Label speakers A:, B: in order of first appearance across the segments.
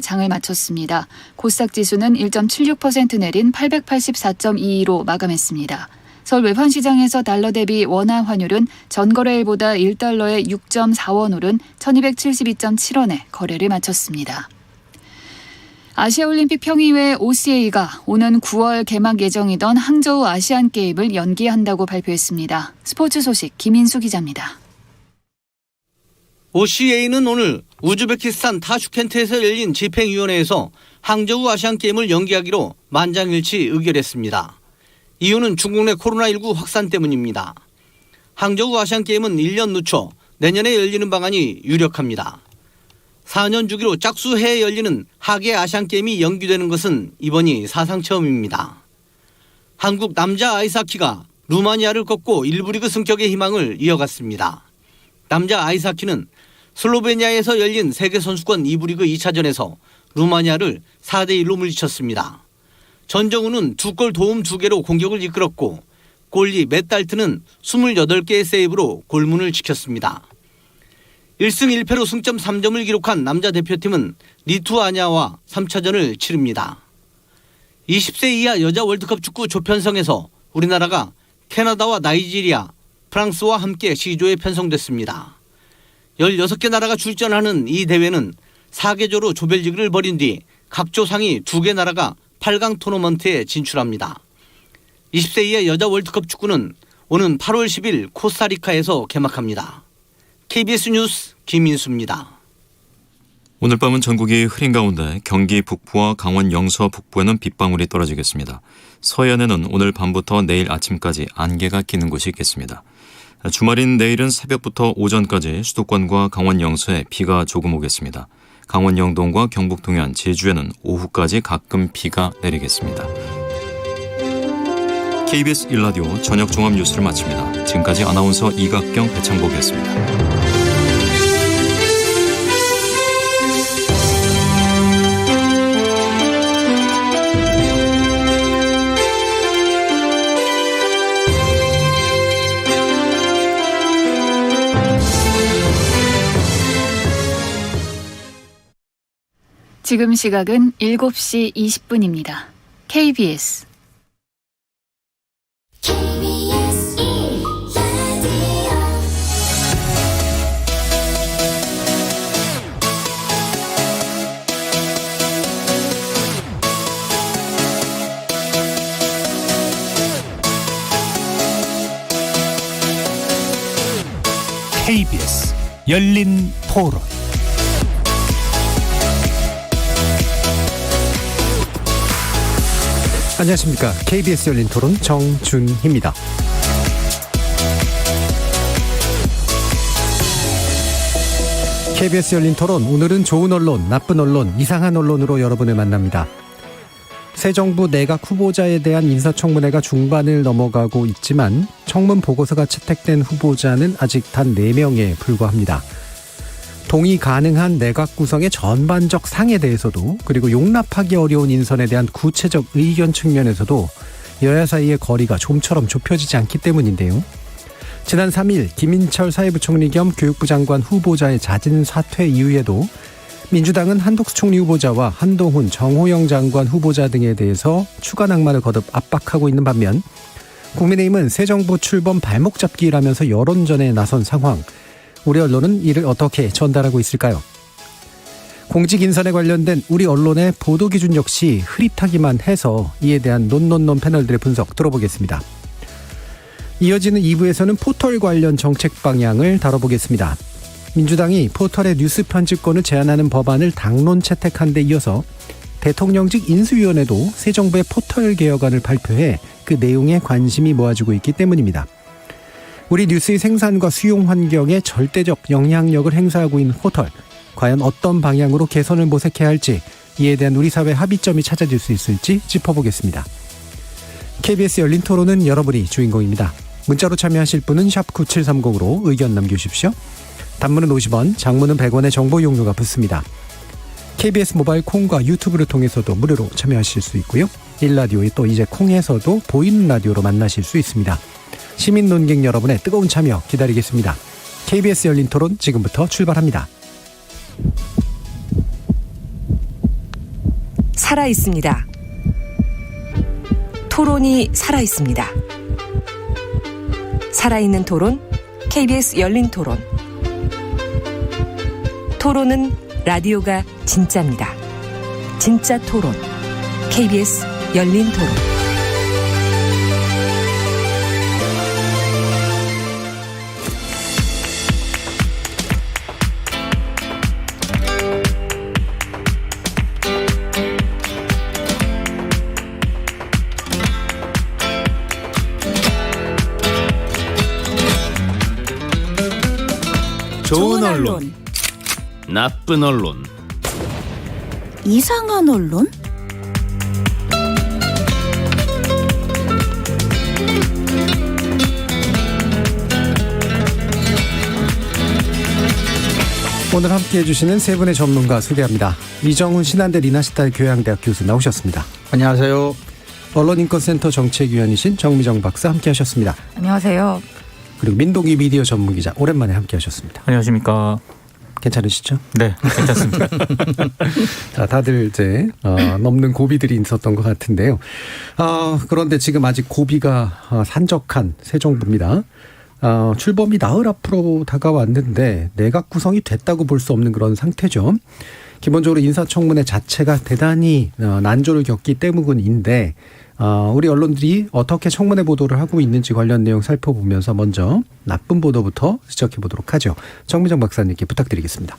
A: 장을 마쳤습니다. 코스닥 지수는 1.76% 내린 884.22로 마감했습니다. 서울 외환시장에서 달러 대비 원화 환율은 전거래일보다 1달러에 6.4원 오른 1272.7원에 거래를 마쳤습니다. 아시아올림픽 평의회 OCA가 오는 9월 개막 예정이던 항저우 아시안게임을 연기한다고 발표했습니다. 스포츠 소식 김인수 기자입니다.
B: OCA는 오늘 우즈베키스탄 타슈켄트에서 열린 집행위원회에서 항저우 아시안게임을 연기하기로 만장일치 의결했습니다. 이유는 중국 내 코로나19 확산 때문입니다. 항저우 아시안게임은 1년 늦춰 내년에 열리는 방안이 유력합니다. 4년 주기로 짝수해에 열리는 하계 아시안게임이 연기되는 것은 이번이 사상 처음입니다. 한국 남자 아이스하키가 루마니아를 꺾고 1부 리그 승격의 희망을 이어갔습니다. 남자 아이스하키는 슬로베니아에서 열린 세계선수권 2부 리그 2차전에서 루마니아를 4대1로 물리쳤습니다. 전정우는 2골 도움 2개로 공격을 이끌었고 골리 맷달트는 28개의 세이브로 골문을 지켰습니다. 1승 1패로 승점 3점을 기록한 남자 대표팀은 리투아니아와 3차전을 치릅니다. 20세 이하 여자 월드컵 축구 조편성에서 우리나라가 캐나다와 나이지리아, 프랑스와 함께 C조에 편성됐습니다. 16개 나라가 출전하는 이 대회는 4개조로 조별리그를 벌인 뒤 각 조 상위 2개 나라가 8강 토너먼트에 진출합니다. 20세 이하 여자 월드컵 축구는 오는 8월 10일 코스타리카에서 개막합니다. KBS 뉴스 김인수입니다.
C: 오늘 밤은 전국이 흐린 가운데 경기 북부와 강원 영서 북부에는 빗방울이 떨어지겠습니다. 서해안에는 오늘 밤부터 내일 아침까지 안개가 끼는 곳이 있겠습니다. 주말인 내일은 새벽부터 오전까지 수도권과 강원 영서에 비가 조금 오겠습니다. 강원 영동과 경북 동해안, 제주에는 오후까지 가끔 비가 내리겠습니다. KBS 1라디오 저녁 종합 뉴스를 마칩니다. 지금까지 아나운서 이각경, 배창복이었습니다.
A: 지금 시각은 7시 20분입니다. KBS
D: KBS 열린 토론. 안녕하십니까. KBS 열린 토론 정준희입니다. KBS 열린 토론, 오늘은 좋은 언론, 나쁜 언론, 이상한 언론으로 여러분을 만납니다. 새 정부 내각 후보자에 대한 인사청문회가 중반을 넘어가고 있지만 청문 보고서가 채택된 후보자는 아직 단 4명에 불과합니다. 동의 가능한 내각 구성의 전반적 상에 대해서도, 그리고 용납하기 어려운 인선에 대한 구체적 의견 측면에서도 여야 사이의 거리가 좀처럼 좁혀지지 않기 때문인데요. 지난 3일 김인철 사회부총리 겸 교육부 장관 후보자의 잦은 사퇴 이후에도 민주당은 한독수 총리 후보자와 한동훈, 정호영 장관 후보자 등에 대해서 추가 낙마를 거듭 압박하고 있는 반면 국민의힘은 새 정부 출범 발목 잡기라면서 여론전에 나선 상황. 우리 언론은 이를 어떻게 전달하고 있을까요? 공직 인선에 관련된 우리 언론의 보도 기준 역시 흐릿하기만 해서 이에 대한 논논논 패널들의 분석 들어보겠습니다. 이어지는 2부에서는 포털 관련 정책 방향을 다뤄보겠습니다. 민주당이 포털의 뉴스 편집권을 제한하는 법안을 당론 채택한 데 이어서 대통령직 인수위원회도 새 정부의 포털 개혁안을 발표해 그 내용에 관심이 모아지고 있기 때문입니다. 우리 뉴스의 생산과 수용 환경에 절대적 영향력을 행사하고 있는 포털, 과연 어떤 방향으로 개선을 모색해야 할지, 이에 대한 우리 사회 합의점이 찾아질 수 있을지 짚어보겠습니다. KBS 열린 토론은 여러분이 주인공입니다. 문자로 참여하실 분은 샵 9730으로 의견 남겨주십시오. 단문은 50원, 장문은 100원의 정보 이용료가 붙습니다. KBS 모바일 콩과 유튜브를 통해서도 무료로 참여하실 수 있고요. 1라디오에 또 이제 콩에서도 보이는 라디오로 만나실 수 있습니다. 시민 논객 여러분의 뜨거운 참여 기다리겠습니다. KBS 열린 토론 지금부터 출발합니다.
E: 살아 있습니다. 토론이 살아 있습니다. 살아있는 토론, KBS 열린 토론. 토론은 라디오가 진짜입니다. 진짜 토론, KBS 열린 토론.
F: 좋은 언론, 나쁜 언론,
G: 이상한 언론?
D: 오늘 함께해 주시는 세 분의 전문가 소개합니다. 이정훈 신한대 리나시타 교양대학 교수 나오셨습니다.
H: 안녕하세요.
D: 언론인권센터 정책위원이신 정미정 박사 함께하셨습니다.
I: 안녕하세요.
D: 그리고 민동기 미디어 전문기자 오랜만에 함께하셨습니다.
J: 안녕하십니까.
D: 괜찮으시죠?
J: 네, 괜찮습니다.
D: 자, 다들 이제 넘는 고비들이 있었던 것 같은데요. 그런데 지금 아직 고비가 산적한 새 정부입니다. 출범이 나흘 앞으로 다가왔는데 내각 구성이 됐다고 볼 수 없는 그런 상태죠. 기본적으로 인사청문회 자체가 대단히 난조를 겪기 때문인데 우리 언론들이 어떻게 청문회 보도를 하고 있는지 관련 내용 살펴보면서 먼저 나쁜 보도부터 지적해 보도록 하죠. 정미정 박사님께 부탁드리겠습니다.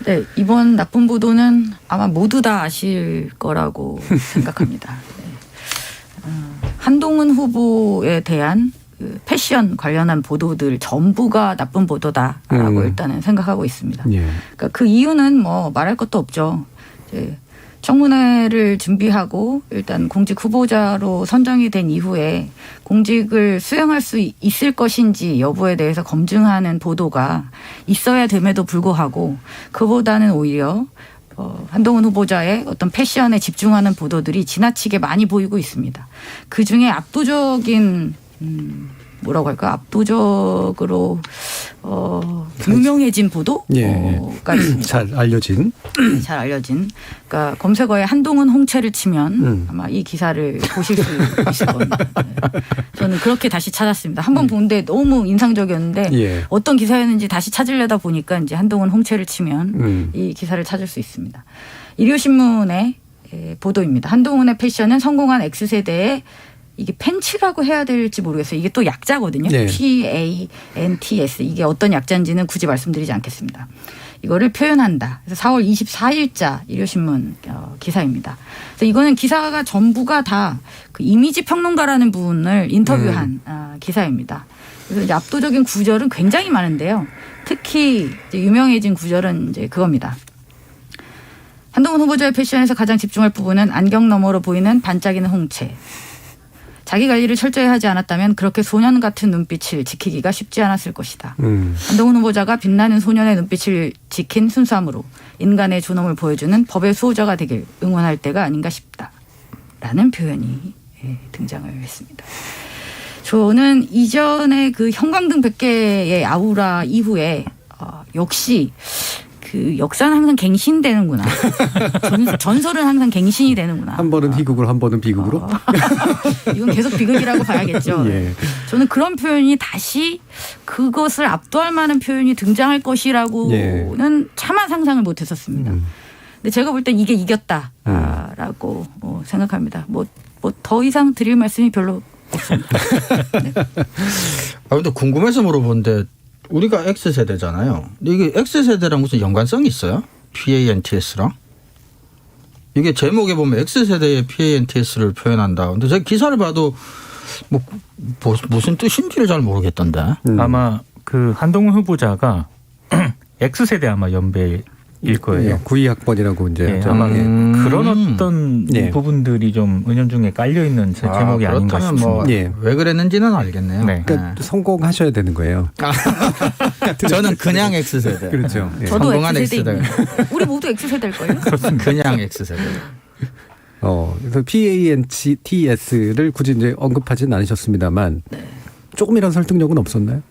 I: 네, 이번 나쁜 보도는 아마 모두 다 아실 거라고 생각합니다. 네. 한동훈 후보에 대한 그 패션 관련한 보도들 전부가 나쁜 보도다라고 일단은 생각하고 있습니다.
D: 예.
I: 그러니까 그 이유는 뭐 말할 것도 없죠. 이제 청문회를 준비하고 일단 공직 후보자로 선정이 된 이후에 공직을 수행할 수 있을 것인지 여부에 대해서 검증하는 보도가 있어야 됨에도 불구하고 그보다는 오히려 한동훈 후보자의 어떤 패션에 집중하는 보도들이 지나치게 많이 보이고 있습니다. 그중에 압도적인 뭐라고 할까? 압도적으로 유명해진 보도가 있습니다.
D: 잘 알려진.
I: 잘 알려진. 그러니까 검색어에 한동훈 홍채를 치면 아마 이 기사를 보실 수 있을 겁니다. 네. 저는 그렇게 다시 찾았습니다. 한 번 본데 너무 인상적이었는데
D: 예.
I: 어떤 기사였는지 다시 찾으려다 보니까 이제 한동훈 홍채를 치면 이 기사를 찾을 수 있습니다. 일요신문의 보도입니다. 한동훈의 패션은 성공한 X세대의 이게 팬츠라고 해야 될지 모르겠어요. 이게 또 약자거든요.
D: 네.
I: PANTS. 이게 어떤 약자인지는 굳이 말씀드리지 않겠습니다. 이거를 표현한다. 그래서 4월 24일자 일요신문 기사입니다. 그래서 이거는 기사가 전부가 다 그 이미지 평론가라는 분을 인터뷰한 기사입니다. 그래서 이제 압도적인 구절은 굉장히 많은데요. 특히 이제 유명해진 구절은 이제 그겁니다. 한동훈 후보자의 패션에서 가장 집중할 부분은 안경 너머로 보이는 반짝이는 홍채. 자기 관리를 철저히 하지 않았다면 그렇게 소년 같은 눈빛을 지키기가 쉽지 않았을 것이다. 한동훈 후보자가 빛나는 소년의 눈빛을 지킨 순수함으로 인간의 존엄을 보여주는 법의 수호자가 되길 응원할 때가 아닌가 싶다. 라는 표현이 등장을 했습니다. 저는 이전에 그 형광등 100개의 아우라 이후에 역시 그 역사는 항상 갱신되는구나. 전설은 항상 갱신이 되는구나.
D: 한 번은 희극으로 한 번은 비극으로.
I: 이건 계속 비극이라고 봐야겠죠.
D: 예.
I: 저는 그런 표현이 다시 그것을 압도할 만한 표현이 등장할 것이라고는 차마 상상을 못했었습니다. 근데 제가 볼 땐 이게 이겼다라고 생각합니다. 뭐 더 이상 드릴 말씀이 별로 없습니다. 네.
H: 근데 궁금해서 물어보는데 우리가 X세대잖아요. 근데 이게 X세대랑 무슨 연관성이 있어요? PANTS랑? 이게 제목에 보면 X세대의 PANTS를 표현한다. 근데 제가 기사를 봐도 뭐 무슨 뜻인지를 잘 모르겠던데.
J: 아마 그 한동훈 후보자가 X세대 아마 연배일 거예요.
D: 92학번이라고 이제.
J: 예, 아마 그런 어떤 부분들이 좀 은연중에 깔려있는 제목이 아닌가 싶습니다.
H: 뭐 왜 그랬는지는 알겠네요.
J: 네.
D: 그러니까 성공하셔야 되는 거예요.
H: 저는 그냥 X세대.
D: 그렇죠. 예.
I: 저도
H: 성공한
I: X세대입니다. 우리 모두 X세대일걸요?
H: 그냥 X세대.
D: 그래서 PANTS를 굳이 이제 언급하지는 않으셨습니다만 조금이란 설득력은 없었나요?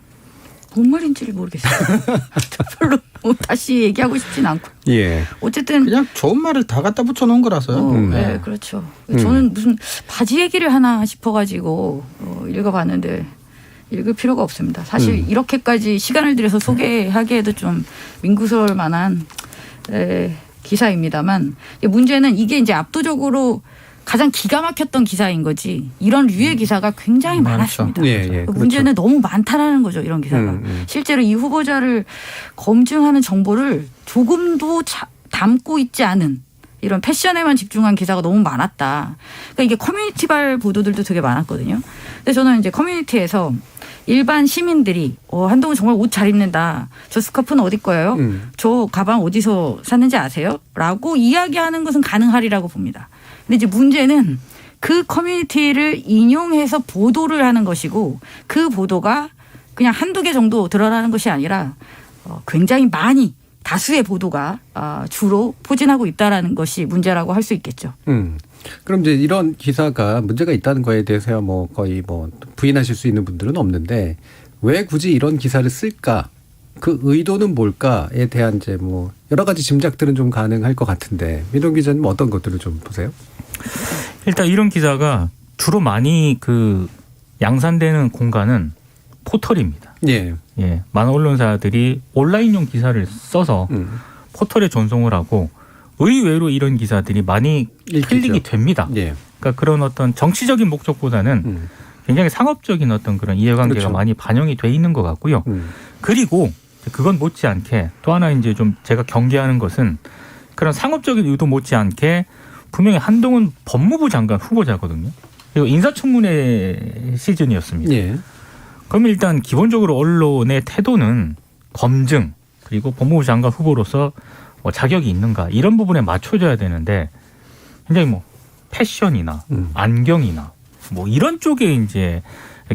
I: 뭔 말인지를 모르겠어요. 별로 뭐 다시 얘기하고 싶진 않고.
D: 예.
I: 어쨌든
H: 그냥 좋은 말을 다 갖다 붙여놓은 거라서요.
I: 네, 그렇죠. 저는 무슨 바지 얘기를 하나 싶어가지고 읽어봤는데 읽을 필요가 없습니다. 사실 이렇게까지 시간을 들여서 소개하기에도 좀 민구스러울 만한 기사입니다만 문제는 이게 이제 압도적으로 가장 기가 막혔던 기사인 거지 이런 류의 기사가 굉장히 많았습니다.
D: 예, 예, 그렇죠.
I: 문제는 너무 많다라는 거죠. 이런 기사가. 실제로 이 후보자를 검증하는 정보를 조금도 담고 있지 않은 이런 패션에만 집중한 기사가 너무 많았다. 그러니까 이게 커뮤니티발 보도들도 되게 많았거든요. 근데 저는 이제 커뮤니티에서 일반 시민들이 한동훈 정말 옷 잘 입는다. 저 스카프는 어디 거예요? 저 가방 어디서 샀는지 아세요? 라고 이야기하는 것은 가능하리라고 봅니다. 근데 이제 문제는 그 커뮤니티를 인용해서 보도를 하는 것이고 그 보도가 그냥 한두 개 정도 드러나는 것이 아니라 굉장히 많이 다수의 보도가 주로 포진하고 있다라는 것이 문제라고 할 수 있겠죠.
D: 그럼 이제 이런 기사가 문제가 있다는 거에 대해서 뭐 거의 뭐 부인하실 수 있는 분들은 없는데 왜 굳이 이런 기사를 쓸까? 그 의도는 뭘까에 대한 이제 뭐 여러 가지 짐작들은 좀 가능할 것 같은데 민동 기자님 어떤 것들을 좀 보세요?
J: 일단 이런 기사가 주로 많이 그 양산되는 공간은 포털입니다.
D: 예.
J: 예. 많은 언론사들이 온라인용 기사를 써서 포털에 전송을 하고 의외로 이런 기사들이 많이 클릭이 됩니다.
D: 예.
J: 그러니까 그런 어떤 정치적인 목적보다는 굉장히 상업적인 어떤 그런 이해관계가
D: 그렇죠.
J: 많이 반영이 돼 있는 것 같고요. 그리고 그건 못지않게 또 하나 이제 좀 제가 경계하는 것은 그런 상업적인 의도 못지않게 분명히 한동훈 법무부 장관 후보자거든요. 그리고 인사청문회 시즌이었습니다.
D: 예.
J: 그럼 일단 기본적으로 언론의 태도는 검증 그리고 법무부 장관 후보로서 뭐 자격이 있는가 이런 부분에 맞춰줘야 되는데 굉장히 뭐 패션이나 안경이나 뭐 이런 쪽에 이제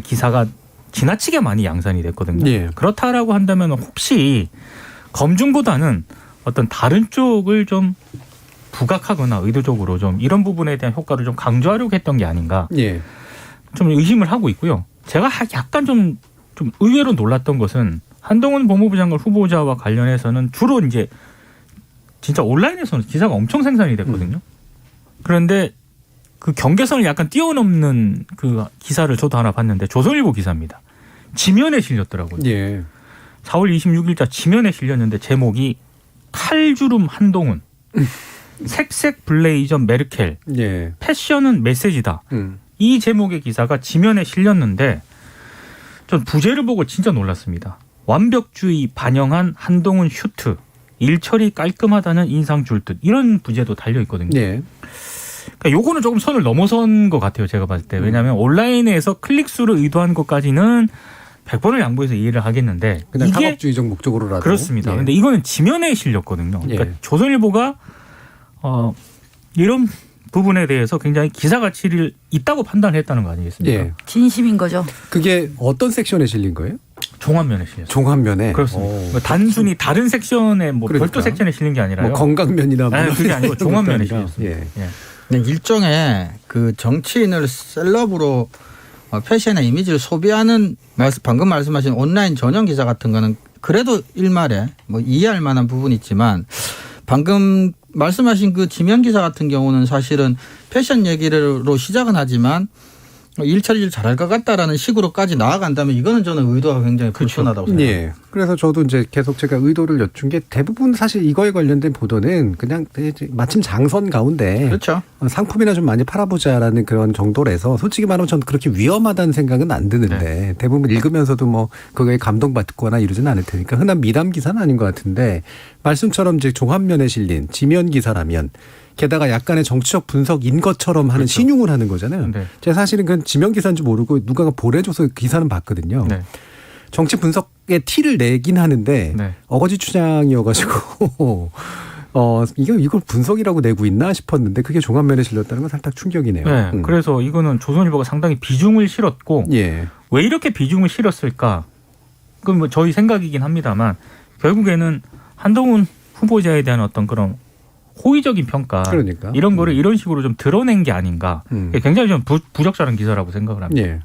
J: 기사가 지나치게 많이 양산이 됐거든요.
D: 예.
J: 그렇다라고 한다면 혹시 검증보다는 어떤 다른 쪽을 좀 부각하거나 의도적으로 좀 이런 부분에 대한 효과를 좀 강조하려고 했던 게 아닌가
D: 예.
J: 좀 의심을 하고 있고요. 제가 약간 좀 의외로 놀랐던 것은 한동훈 법무부 장관 후보자와 관련해서는 주로 이제 진짜 온라인에서는 기사가 엄청 생산이 됐거든요. 그런데 그 경계선을 약간 뛰어넘는 그 기사를 저도 하나 봤는데 조선일보 기사입니다. 지면에 실렸더라고요.
D: 예.
J: 4월 26일자 지면에 실렸는데 제목이 칼주름 한동훈, 색색 블레이저 메르켈,
D: 예.
J: 패션은 메시지다. 이 제목의 기사가 지면에 실렸는데 전 부제를 보고 진짜 놀랐습니다. 완벽주의 반영한 한동훈 슈트, 일처리 깔끔하다는 인상 줄 듯 이런 부제도 달려 있거든요.
D: 예.
J: 그러니까 요거는 조금 선을 넘어선 것 같아요. 제가 봤을 때. 왜냐하면 온라인에서 클릭수를 의도한 것까지는 100번을 양보해서 이해를 하겠는데
D: 그냥
J: 이게
D: 상업주의적 목적으로라도.
J: 그렇습니다.
D: 예.
J: 근데 이거는 지면에 실렸거든요. 그러니까
D: 예.
J: 조선일보가 이런 부분에 대해서 굉장히 기사 가치를 있다고 판단했다는 거 아니겠습니까?
D: 예.
I: 진심인 거죠.
D: 그게 어떤 섹션에 실린 거예요?
J: 종합면에 실렸어요.
D: 종합면에.
J: 그렇습니다.
D: 오.
J: 그러니까 단순히 다른 섹션에 뭐
D: 그러니까.
J: 별도 섹션에 실린 게 아니라요.
D: 뭐 건강면이나 뭐
J: 그게 아니고 종합면에
D: 아니라.
J: 실렸습니다.
D: 예.
J: 예.
H: 일종의 그 정치인을 셀럽으로 패션의 이미지를 소비하는 방금 말씀하신 온라인 전용 기사 같은 거는 그래도 일말에 뭐 이해할 만한 부분이 있지만 방금 말씀하신 그 지면 기사 같은 경우는 사실은 패션 얘기로 시작은 하지만 일처리를 잘할 것 같다라는 식으로까지 나아간다면 이거는 저는 의도가 굉장히 불편하다고 생각합니다.
D: 예. 그래서 저도 이제 계속 제가 의도를 여쭌 게 대부분 사실 이거에 관련된 보도는 그냥 마침 장선 가운데
H: 그렇죠.
D: 상품이나 좀 많이 팔아보자라는 그런 정도라서 솔직히 말하면 저는 그렇게 위험하다는 생각은 안 드는데
J: 네.
D: 대부분 읽으면서도 뭐 그거에 감동받거나 이러진 않을 테니까 흔한 미담 기사는 아닌 것 같은데 말씀처럼 이제 종합면에 실린 지면 기사라면 게다가 약간의 정치적 분석인 것처럼 하는
J: 그렇죠.
D: 신용을 하는 거잖아요.
J: 네.
D: 제가 사실은 그건 지면 기사인 줄 모르고 누가가 보내줘서 기사는 봤거든요.
J: 네.
D: 정치 분석의 티를 내긴 하는데
J: 네.
D: 어거지 추장이어가지고 이걸 분석이라고 내고 있나 싶었는데 그게 종합면에 실렸다는 건 살짝 충격이네요.
J: 네. 그래서 이거는 조선일보가 상당히 비중을 실었고
D: 예.
J: 왜 이렇게 비중을 실었을까? 그건 뭐 저희 생각이긴 합니다만 결국에는 한동훈 후보자에 대한 어떤 그런 호의적인 평가
D: 그러니까.
J: 이런 거를 이런 식으로 좀 드러낸 게 아닌가. 굉장히 좀 부적절한 기사라고 생각을 합니다.
D: 예.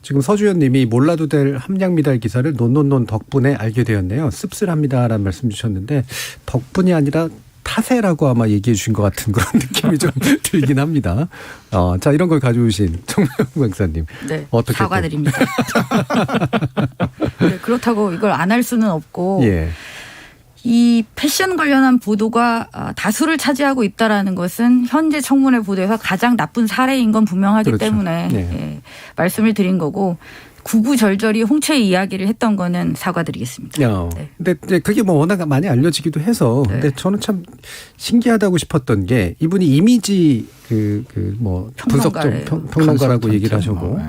D: 지금 서주현 님이 몰라도 될 함량 미달 기사를 논논논 덕분에 알게 되었네요. 씁쓸합니다라는 말씀 주셨는데 덕분이 아니라 타세라고 아마 얘기해 주신 것 같은 그런 느낌이 좀 들긴 합니다. 자, 이런 걸 가져오신 정명 박사님.
I: 네,
D: 어떻게
I: 사과드립니다. 네, 그렇다고 이걸 안 할 수는 없고
D: 예.
I: 이 패션 관련한 보도가 다수를 차지하고 있다라는 것은 현재 청문회 보도에서 가장 나쁜 사례인 건 분명하기
D: 그렇죠.
I: 때문에
D: 네.
I: 예, 말씀을 드린 거고 구구절절히 홍채의 이야기를 했던 거는 사과드리겠습니다. 네.
D: 근데 이제 그게 뭐 워낙 많이 알려지기도 해서
I: 네.
D: 근데 저는 참 신기하다고 싶었던 게 이분이 이미지 뭐
I: 평론가래요.
D: 평론가라고 얘기를 하시고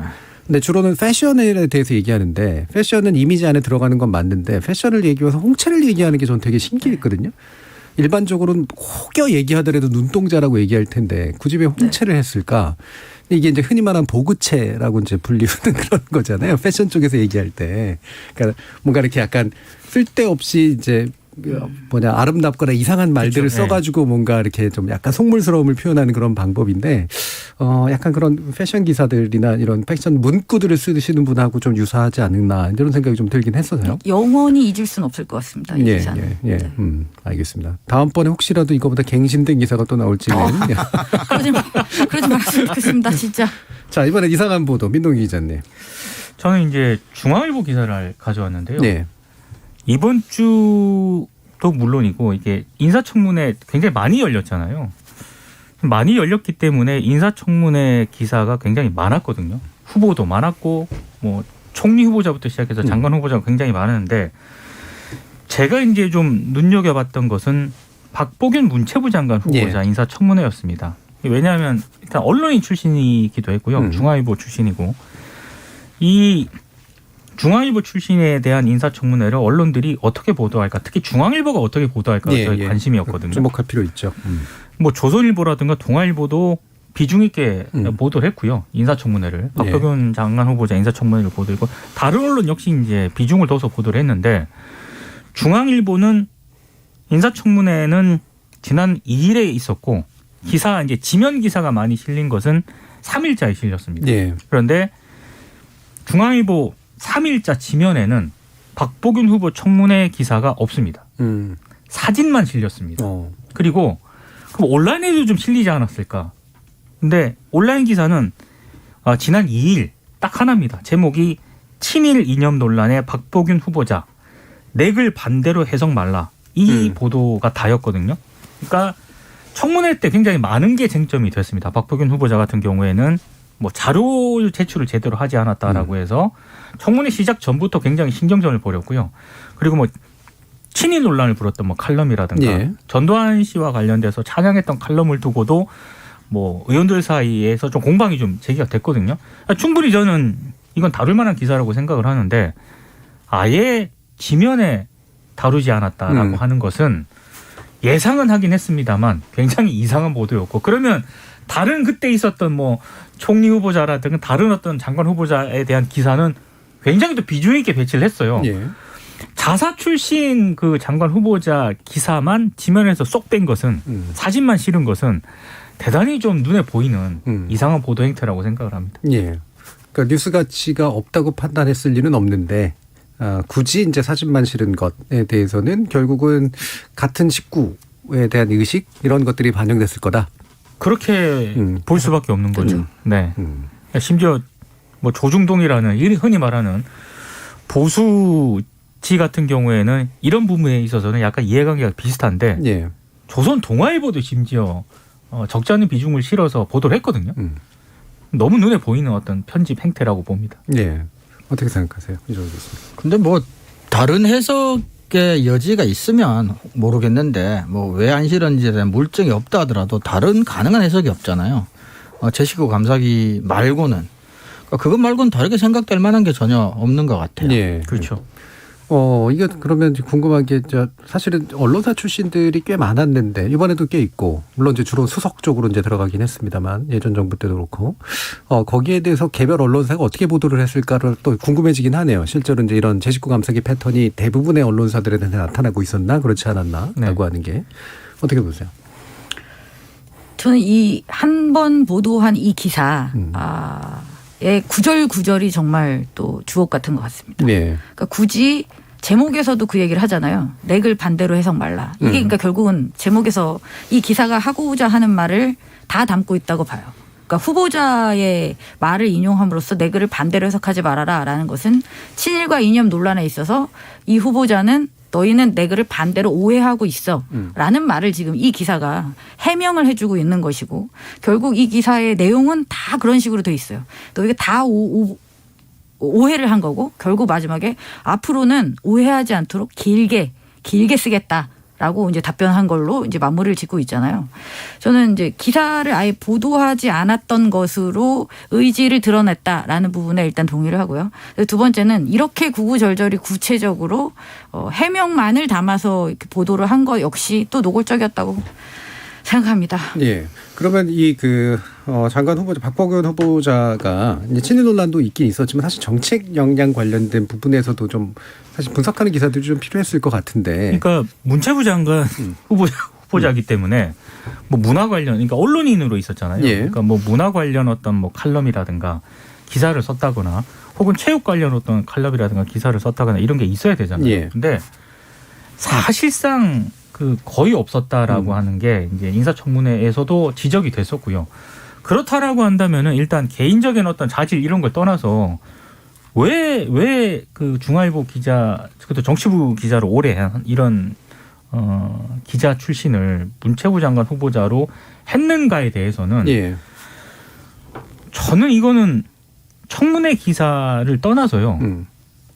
D: 근데 주로는 패션에 대해서 얘기하는데 패션은 이미지 안에 들어가는 건 맞는데 패션을 얘기해서 홍채를 얘기하는 게 저는 되게 신기했거든요. 일반적으로는 혹여 얘기하더라도 눈동자라고 얘기할 텐데 굳이 왜 홍채를 했을까? 근데 이게 이제 흔히 말하는 보그체라고 이제 불리우는 그런 거잖아요. 패션 쪽에서 얘기할 때. 그러니까 뭔가 이렇게 약간 쓸데없이 이제 아름답거나 이상한 말들을
J: 그렇죠.
D: 써가지고 뭔가 이렇게 좀 약간 속물스러움을 표현하는 그런 방법인데 약간 그런 패션 기사들이나 이런 패션 문구들을 쓰시는 분하고 좀 유사하지 않나 이런 생각이 좀 들긴 했어서요.
I: 영원히 잊을 수는 없을 것 같습니다. 이 기사는.
D: 예.
I: 네.
D: 알겠습니다. 다음번에 혹시라도 이거보다 갱신된 기사가 또 나올지는.
I: 그러지 말았으면 좋겠습니다. 진짜.
D: 자, 이번엔 이상한 보도 민동기 기자님.
J: 저는 이제 중앙일보 기사를 가져왔는데요.
D: 네.
J: 이번 주도 물론이고 이게 인사청문회 굉장히 많이 열렸잖아요. 많이 열렸기 때문에 인사청문회 기사가 굉장히 많았거든요. 후보도 많았고 뭐 총리 후보자부터 시작해서 장관 후보자가 굉장히 많았는데 제가 이제 좀 눈여겨봤던 것은 박보균 문체부 장관 후보자 인사청문회였습니다. 왜냐하면 일단 언론인 출신이기도 했고요. 중앙일보 출신이고 이 중앙일보 출신에 대한 인사청문회를 언론들이 어떻게 보도할까, 특히 중앙일보가 어떻게 보도할까 저희 관심이었거든요.
D: 주목할 필요 있죠.
J: 뭐 조선일보라든가 동아일보도 비중 있게 보도를 했고요. 인사청문회를 박보균 장관 후보자 인사청문회를 보도했고 다른 언론 역시 이제 비중을 둬서 보도를 했는데 중앙일보는 인사청문회는 지난 2일에 있었고 기사 이제 지면 기사가 많이 실린 것은 3일자에 실렸습니다. 그런데 중앙일보 3일자 지면에는 박보균 후보 청문회 기사가 없습니다. 사진만 실렸습니다. 그리고 그럼 온라인에도 좀 실리지 않았을까? 근데 온라인 기사는 지난 2일 딱 하나입니다. 제목이 친일 이념 논란에 박보균 후보자 내글 반대로 해석 말라. 이 보도가 다였거든요. 그러니까 청문회 때 굉장히 많은 게 쟁점이 됐습니다. 박보균 후보자 같은 경우에는 뭐 자료 제출을 제대로 하지 않았다라고 해서 청문회 시작 전부터 굉장히 신경전을 벌였고요. 그리고 뭐 친일 논란을 불었던 뭐 칼럼이라든가 전두환 씨와 관련돼서 찬양했던 칼럼을 두고도 뭐 의원들 사이에서 좀 공방이 좀 제기가 됐거든요. 충분히 저는 이건 다룰 만한 기사라고 생각을 하는데 아예 지면에 다루지 않았다라고 하는 것은 예상은 하긴 했습니다만 굉장히 이상한 보도였고 그러면 다른 그때 있었던 뭐 총리 후보자라든가 다른 어떤 장관 후보자에 대한 기사는 굉장히 또 비중 있게 배치를 했어요. 자사 출신 그 장관 후보자 기사만 지면에서 쏙 뺀 것은 사진만 실은 것은 대단히 좀 눈에 보이는 이상한 보도 행태라고 생각을 합니다.
D: 그러니까 뉴스 가치가 없다고 판단했을 리는 없는데 굳이 이제 사진만 실은 것에 대해서는 결국은 같은 식구에 대한 의식 이런 것들이 반영됐을 거다.
J: 그렇게 볼 수밖에 없는 거죠. 네. 심지어 뭐 조중동이라는 흔히 말하는 보수지 같은 경우에는 이런 부분에 있어서는 약간 이해관계가 비슷한데 조선 동아일보도 심지어 적지 않은 비중을 실어서 보도를 했거든요. 너무 눈에 보이는 어떤 편집 행태라고 봅니다.
D: 어떻게 생각하세요?
H: 근데 뭐 다른 해석의 여지가 있으면 모르겠는데 뭐 왜 안 실었는지에 대한 물증이 없다 하더라도 다른 가능한 해석이 없잖아요. 제 식구 감사기 말고는. 그것 말고는 다르게 생각될 만한 게 전혀 없는 것 같아요.
J: 그렇죠.
D: 이게 그러면 궁금한 게 사실은 언론사 출신들이 꽤 많았는데 이번에도 꽤 있고 물론 이제 주로 수석 쪽으로 이제 들어가긴 했습니다만 예전 정부 때도 그렇고 거기에 대해서 개별 언론사가 어떻게 보도를 했을까를 또 궁금해지긴 하네요. 실제로 이제 이런 제 식구 감사기 패턴이 대부분의 언론사들에 대해서 나타나고 있었나 그렇지 않았나라고 하는 게 어떻게 보세요?
I: 저는 이 한 번 보도한 이 기사 구절구절이 정말 또 주옥 같은 것 같습니다.
D: 네.
I: 그러니까 굳이 제목에서도 그 얘기를 하잖아요. 렉을 반대로 해석 말라. 이게 그러니까 결국은 제목에서 이 기사가 하고자 하는 말을 다 담고 있다고 봐요. 그러니까 후보자의 말을 인용함으로써 내글을 반대로 해석하지 말아라라는 것은 친일과 이념 논란에 있어서 이 후보자는 너희는 내글을 반대로 오해하고 있어라는 말을 지금 이 기사가 해명을 해주고 있는 것이고 결국 이 기사의 내용은 다 그런 식으로 돼 있어요. 너희가 다 오해를 한 거고 결국 마지막에 앞으로는 오해하지 않도록 길게 쓰겠다라고 이제 답변한 걸로 이제 마무리를 짓고 있잖아요. 저는 이제 기사를 아예 보도하지 않았던 것으로 의지를 드러냈다라는 부분에 일단 동의를 하고요. 두 번째는 이렇게 구구절절히 구체적으로 해명만을 담아서 이렇게 보도를 한 거 역시 또 노골적이었다고 생각합니다.
D: 예. 그러면 장관 후보자 박범근 후보자가 이제 친일 논란도 있긴 있었지만 사실 정책 역량 관련된 부분에서도 좀 사실 분석하는 기사들이 좀 필요했을 것 같은데.
J: 그러니까 문체부 장관 후보자이기 때문에 뭐 문화 관련, 그러니까 언론인으로 있었잖아요.
D: 예.
J: 그러니까 뭐 문화 관련 어떤 뭐 칼럼이라든가 기사를 썼다거나 혹은 체육 관련 어떤 칼럼이라든가 기사를 썼다거나 이런 게 있어야 되잖아요.
D: 예.
J: 근데 사실상 거의 없었다라고 하는 게 이제 인사청문회에서도 지적이 됐었고요. 그렇다라고 한다면은 일단 개인적인 어떤 자질 이런 걸 떠나서 왜 그 중앙일보 기자, 그것도 정치부 기자로 오래 한 이런 기자 출신을 문체부 장관 후보자로 했는가에 대해서는
D: 예.
J: 저는 이거는 청문회 기사를 떠나서요.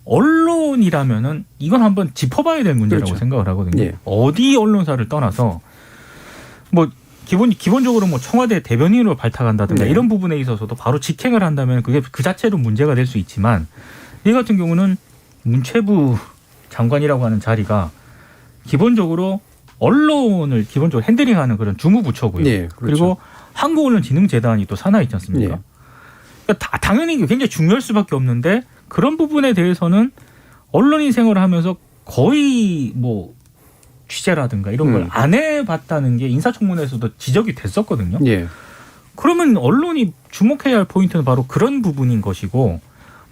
J: 언론이라면은 이건 한번 짚어봐야 될 문제라고
D: 그렇죠.
J: 생각을 하거든요.
D: 예.
J: 어디 언론사를 떠나서 뭐 기본적으로 뭐 청와대 대변인으로 발탁한다든가
D: 네.
J: 이런 부분에 있어서도 바로 직행을 한다면 그게 그 자체로 문제가 될 수 있지만 이 같은 경우는 문체부 장관이라고 하는 자리가 기본적으로 언론을 기본적으로 핸들링하는 그런 주무부처고요.
D: 네, 그렇죠.
J: 그리고 한국언론진흥재단이 또 산하에 있지 않습니까?
D: 네.
J: 그러니까 당연히 굉장히 중요할 수밖에 없는데 그런 부분에 대해서는 언론인 생활을 하면서 거의 뭐 취재라든가 이런 걸 안 해봤다는 게 인사청문회에서도 지적이 됐었거든요.
D: 예.
J: 그러면 언론이 주목해야 할 포인트는 바로 그런 부분인 것이고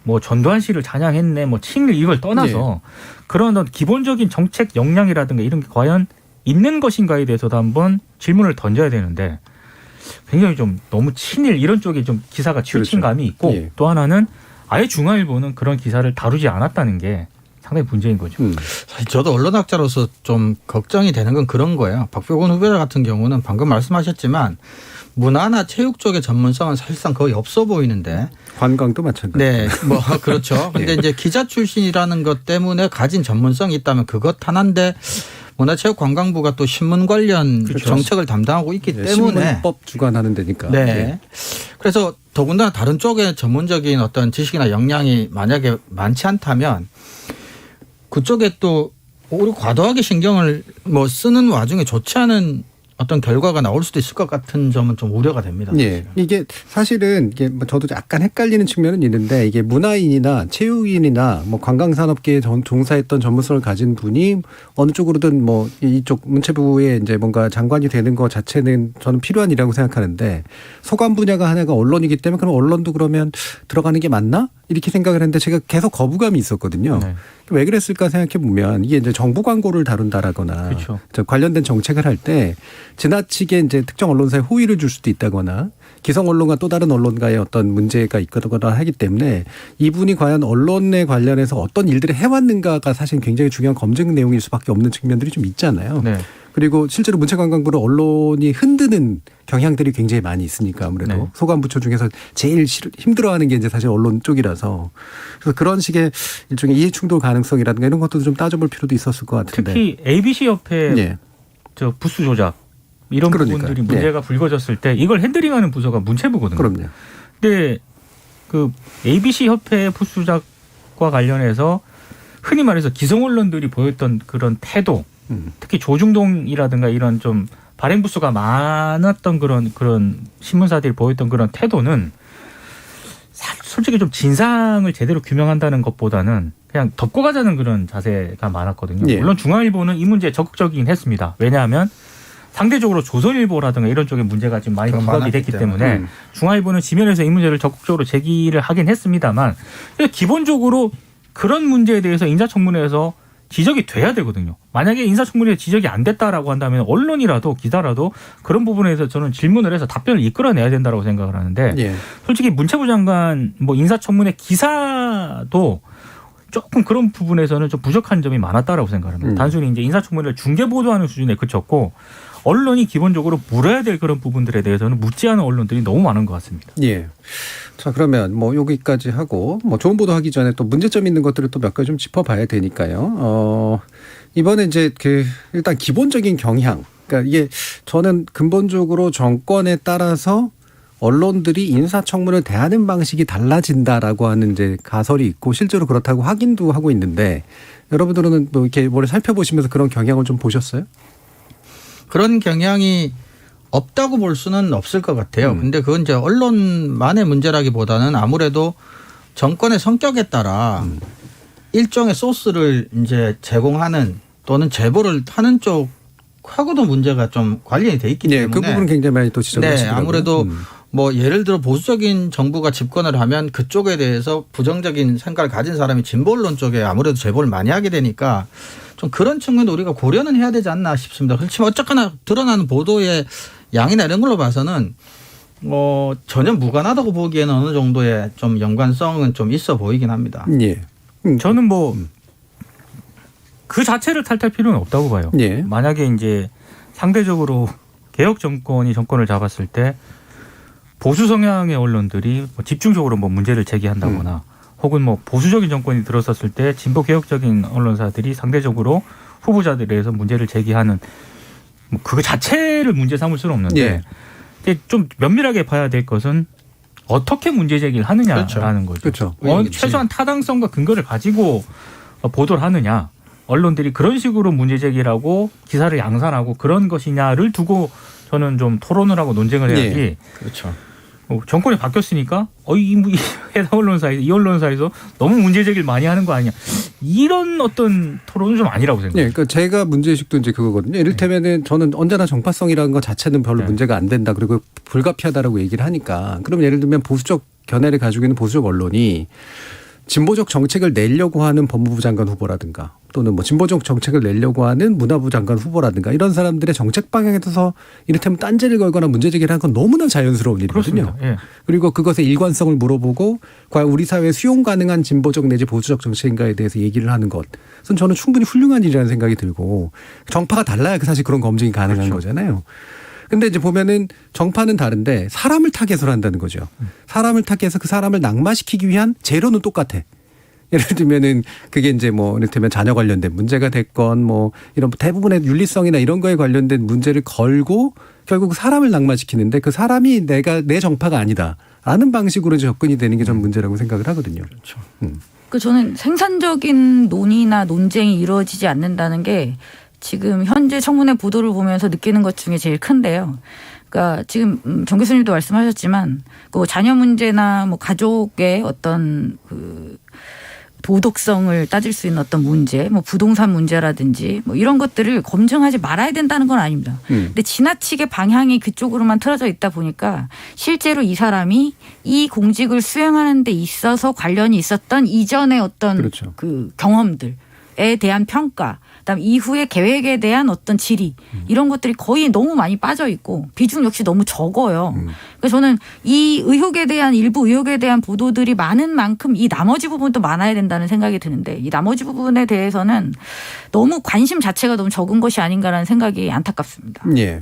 J: 뭐 전두환 씨를 찬양했네 뭐 친일 이걸 떠나서 그런 어떤 기본적인 정책 역량이라든가 이런 게 과연 있는 것인가에 대해서도 한번 질문을 던져야 되는데 굉장히 좀 너무 친일 이런 쪽에 좀 기사가 치우친
D: 그렇죠.
J: 감이 있고
D: 예.
J: 또 하나는 아예 중앙일보는 그런 기사를 다루지 않았다는 게 상당히 문제인 거죠.
H: 사실 저도 언론학자로서 좀 걱정이 되는 건 그런 거예요. 박병근 후보자 같은 경우는 방금 말씀하셨지만 문화나 체육 쪽의 전문성은 사실상 거의 없어 보이는데.
D: 관광도 마찬가지.
H: 네, 뭐 그렇죠. 근데 이제 기자 출신이라는 것 때문에 가진 전문성이 있다면 그것 하나인데 문화체육관광부가 또 신문 관련
J: 그렇죠.
H: 정책을 담당하고 있기
D: 네,
H: 때문에
D: 신문법 주관하는 데니까.
H: 네. 그래서 더군다나 다른 쪽에 전문적인 어떤 지식이나 역량이 만약에 많지 않다면 그쪽에 또 오히려 과도하게 신경을 뭐 쓰는 와중에 좋지 않은 어떤 결과가 나올 수도 있을 것 같은 점은 좀 우려가 됩니다.
D: 예. 이게 사실은 이게 뭐 저도 약간 헷갈리는 측면은 있는데 이게 문화인이나 체육인이나 뭐 관광산업계에 종사했던 전문성을 가진 분이 어느 쪽으로든 뭐 이쪽 문체부에 이제 뭔가 장관이 되는 것 자체는 저는 필요한 일이라고 생각하는데 소관 분야가 하나가 언론이기 때문에 그럼 언론도 그러면 들어가는 게 맞나? 이렇게 생각을 했는데 제가 계속 거부감이 있었거든요.
J: 네.
D: 왜 그랬을까 생각해 보면 이게 이제 정부 광고를 다룬다라거나
J: 그렇죠.
D: 관련된 정책을 할 때 지나치게 이제 특정 언론사에 호의를 줄 수도 있다거나 기성 언론과 또 다른 언론과의 어떤 문제가 있거나 하기 때문에 이분이 과연 언론에 관련해서 어떤 일들을 해왔는가가 사실 굉장히 중요한 검증 내용일 수밖에 없는 측면들이 좀 있잖아요.
J: 네.
D: 그리고 실제로 문체관광부는 언론이 흔드는 경향들이 굉장히 많이 있으니까 아무래도
J: 네.
D: 소관부처 중에서 제일 힘들어하는 게 이제 사실 언론 쪽이라서 그래서 그런 식의 일종의 이해충돌 가능성이라든가 이런 것도 좀 따져볼 필요도 있었을 것 같은데.
J: 특히 ABC 협회
D: 예.
J: 저 부수 조작 이런
D: 그러니까요.
J: 부분들이 문제가 불거졌을 때 이걸 핸들링하는 부서가 문체부거든요.
D: 그럼요.
J: 근데 그 ABC 협회 부수 조작과 관련해서 흔히 말해서 기성 언론들이 보였던 그런 태도, 특히 조중동이라든가 이런 좀 발행 부수가 많았던 그런 신문사들이 보였던 그런 태도는 솔직히 좀 진상을 제대로 규명한다는 것보다는 그냥 덮고 가자는 그런 자세가 많았거든요.
D: 예.
J: 물론 중앙일보는 이 문제에 적극적이긴 했습니다. 왜냐하면 상대적으로 조선일보라든가 이런 쪽에 문제가 지금 많이
H: 그건
J: 부각이
H: 많았기
J: 됐기 때문에
H: 때문에.
J: 중앙일보는 지면에서 이 문제를 적극적으로 제기를 하긴 했습니다만 기본적으로 그런 문제에 대해서 인사청문회에서 지적이 돼야 되거든요. 만약에 인사청문회에 지적이 안 됐다라고 한다면 언론이라도 기자라도 그런 부분에 대해서 저는 질문을 해서 답변을 이끌어내야 된다고 생각을 하는데
D: 예.
J: 솔직히 문체부 장관 뭐 인사청문회 기사도 조금 그런 부분에서는 좀 부족한 점이 많았다라고 생각합니다. 단순히 이제 인사청문회를 중계 보도하는 수준에 그쳤고 언론이 기본적으로 물어야 될 그런 부분들에 대해서는 묻지 않은 언론들이 너무 많은 것 같습니다.
D: 예. 자, 그러면 뭐 여기까지 하고 뭐 좋은 보도 하기 전에 또 문제점 있는 것들을 또 몇 가지 좀 짚어봐야 되니까요. 이번에 이제 그 일단 기본적인 경향. 그러니까 이게 저는 근본적으로 정권에 따라서 언론들이 인사청문을 대하는 방식이 달라진다라고 하는 이제 가설이 있고 실제로 그렇다고 확인도 하고 있는데 여러분들은 뭐 이렇게 뭘 살펴보시면서 그런 경향을 좀 보셨어요?
H: 그런 경향이 없다고 볼 수는 없을 것 같아요. 근데 그건 이제 언론만의 문제라기보다는 아무래도 정권의 성격에 따라 일종의 소스를 이제 제공하는 또는 제보를 하는 쪽하고도 문제가 좀 관련이 돼 있기
D: 네,
H: 때문에
D: 그 부분은 굉장히 많이 또 지적하시더라고요.
H: 네, 아무래도 뭐 예를 들어 보수적인 정부가 집권을 하면 그쪽에 대해서 부정적인 생각을 가진 사람이 진보 언론 쪽에 아무래도 제보를 많이 하게 되니까 좀 그런 측면도 우리가 고려는 해야 되지 않나 싶습니다. 그렇지만 어쨌거나 드러나는 보도의 양이나 이런 걸로 봐서는 전혀 무관하다고 보기에는 어느 정도의 좀 연관성은 좀 있어 보이긴 합니다.
D: 예.
J: 저는 뭐 그 자체를 탓할 필요는 없다고 봐요.
D: 예.
J: 만약에 이제 상대적으로 개혁 정권이 정권을 잡았을 때 보수 성향의 언론들이 뭐 집중적으로 뭐 문제를 제기한다거나 혹은 뭐 보수적인 정권이 들어섰을 때 진보 개혁적인 언론사들이 상대적으로 후보자들에 대해서 문제를 제기하는 뭐 그거 자체를 문제 삼을 수는 없는데
D: 예.
J: 이제 좀 면밀하게 봐야 될 것은 어떻게 문제 제기를 하느냐라는 거죠.
D: 그렇죠.
J: 최소한 타당성과 근거를 가지고 보도를 하느냐. 언론들이 그런 식으로 문제 제기라고 기사를 양산하고 그런 것이냐를 두고 저는 좀 토론을 하고 논쟁을 해야지.
D: 예.
H: 그렇죠.
J: 정권이 바뀌었으니까 이 해당 언론사에서 이 언론사에서 너무 문제 제기를 많이 하는 거 아니냐. 이런 어떤 토론은 좀 아니라고 생각해요.
D: 네, 그러니까 제가 문제의식도 이제 그거거든요. 이를테면은 저는 언제나 정파성이라는 것 자체는 별로
J: 네.
D: 문제가 안 된다. 그리고 불가피하다라고 얘기를 하니까 그럼 예를 들면 보수적 견해를 가지고 있는 보수적 언론이 진보적 정책을 내려고 하는 법무부 장관 후보라든가 또는 뭐 진보적 정책을 내려고 하는 문화부 장관 후보라든가 이런 사람들의 정책 방향에 대해서 이를테면 딴지를 걸거나 문제 제기를 하는 건 너무나 자연스러운 일이거든요.
J: 그렇습니다. 예.
D: 그리고 그것의 일관성을 물어보고 과연 우리 사회에 수용 가능한 진보적 내지 보수적 정책인가에 대해서 얘기를 하는 것은 저는 충분히 훌륭한 일이라는 생각이 들고 정파가 달라야 사실 그런 검증이 가능한 거잖아요. 근데 이제 보면은 정파는 다른데 사람을 타겟으로 한다는 거죠. 사람을 타겟해서 그 사람을 낙마시키기 위한 재료는 똑같아. 예를 들면은 그게 이제 뭐 이를테면 자녀 관련된 문제가 됐건 뭐 이런 대부분의 윤리성이나 이런 거에 관련된 문제를 걸고 결국 사람을 낙마시키는데 그 사람이 내 정파가 아니다라는 방식으로 이제 접근이 되는 게 전 문제라고 생각을 하거든요.
H: 그렇죠.
I: 저는 생산적인 논의나 논쟁이 이루어지지 않는다는 게 지금 현재 청문회 보도를 보면서 느끼는 것 중에 제일 큰데요. 그러니까 지금 정 교수님도 말씀하셨지만 그 자녀 문제나 뭐 가족의 어떤 그 도덕성을 따질 수 있는 어떤 문제, 뭐 부동산 문제라든지 뭐 이런 것들을 검증하지 말아야 된다는 건 아닙니다. 근데 지나치게 방향이 그쪽으로만 틀어져 있다 보니까 실제로 이 사람이 이 공직을 수행하는 데 있어서 관련이 있었던 이전의 어떤
D: 그렇죠.
I: 그 경험들에 대한 평가, 그다음 이후의 계획에 대한 어떤 질의 이런 것들이 거의 너무 많이 빠져 있고 비중 역시 너무 적어요. 그래서 저는 이 의혹에 대한 일부 의혹에 대한 보도들이 많은 만큼 이 나머지 부분도 많아야 된다는 생각이 드는데 이 나머지 부분에 대해서는 너무 관심 자체가 너무 적은 것이 아닌가라는 생각이 안타깝습니다.
D: 예.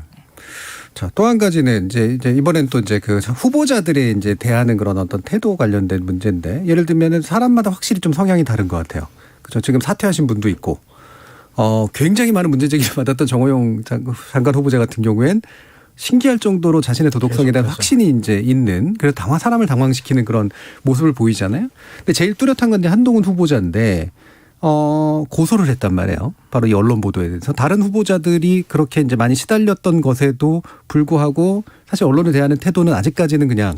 D: 자, 또 한 가지는 이제 이번엔 또 이제 그 후보자들의 이제 대하는 그런 어떤 태도 관련된 문제인데 예를 들면은 사람마다 확실히 좀 성향이 다른 것 같아요. 그렇죠. 지금 사퇴하신 분도 있고. 굉장히 많은 문제 제기를 받았던 정호영 장관 후보자 같은 경우엔 신기할 정도로 자신의 도덕성에 대한 확신이 이제 있는 그래서 사람을 당황시키는 그런 모습을 보이잖아요. 근데 제일 뚜렷한 건 이제 한동훈 후보자인데 고소를 했단 말이에요. 바로 이 언론 보도에 대해서. 다른 후보자들이 그렇게 이제 많이 시달렸던 것에도 불구하고 사실 언론에 대한 태도는 아직까지는 그냥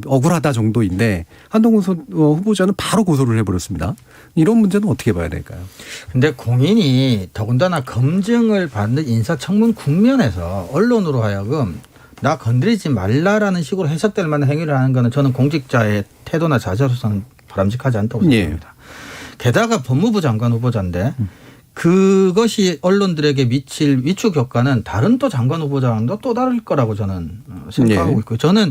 D: 억울하다 정도인데 한동훈 후보자는 바로 고소를 해버렸습니다. 이런 문제는 어떻게 봐야 될까요?
H: 근데 공인이 더군다나 검증을 받는 인사청문 국면에서 언론으로 하여금 나 건드리지 말라라는 식으로 해석될 만한 행위를 하는 거는 저는 공직자의 태도나 자세로서는 바람직하지 않다고 생각합니다. 예. 게다가 법무부 장관 후보자인데 그것이 언론들에게 미칠 위축 효과는 다른 또 장관 후보자랑도 또 다를 거라고 저는 생각하고 있고요. 저는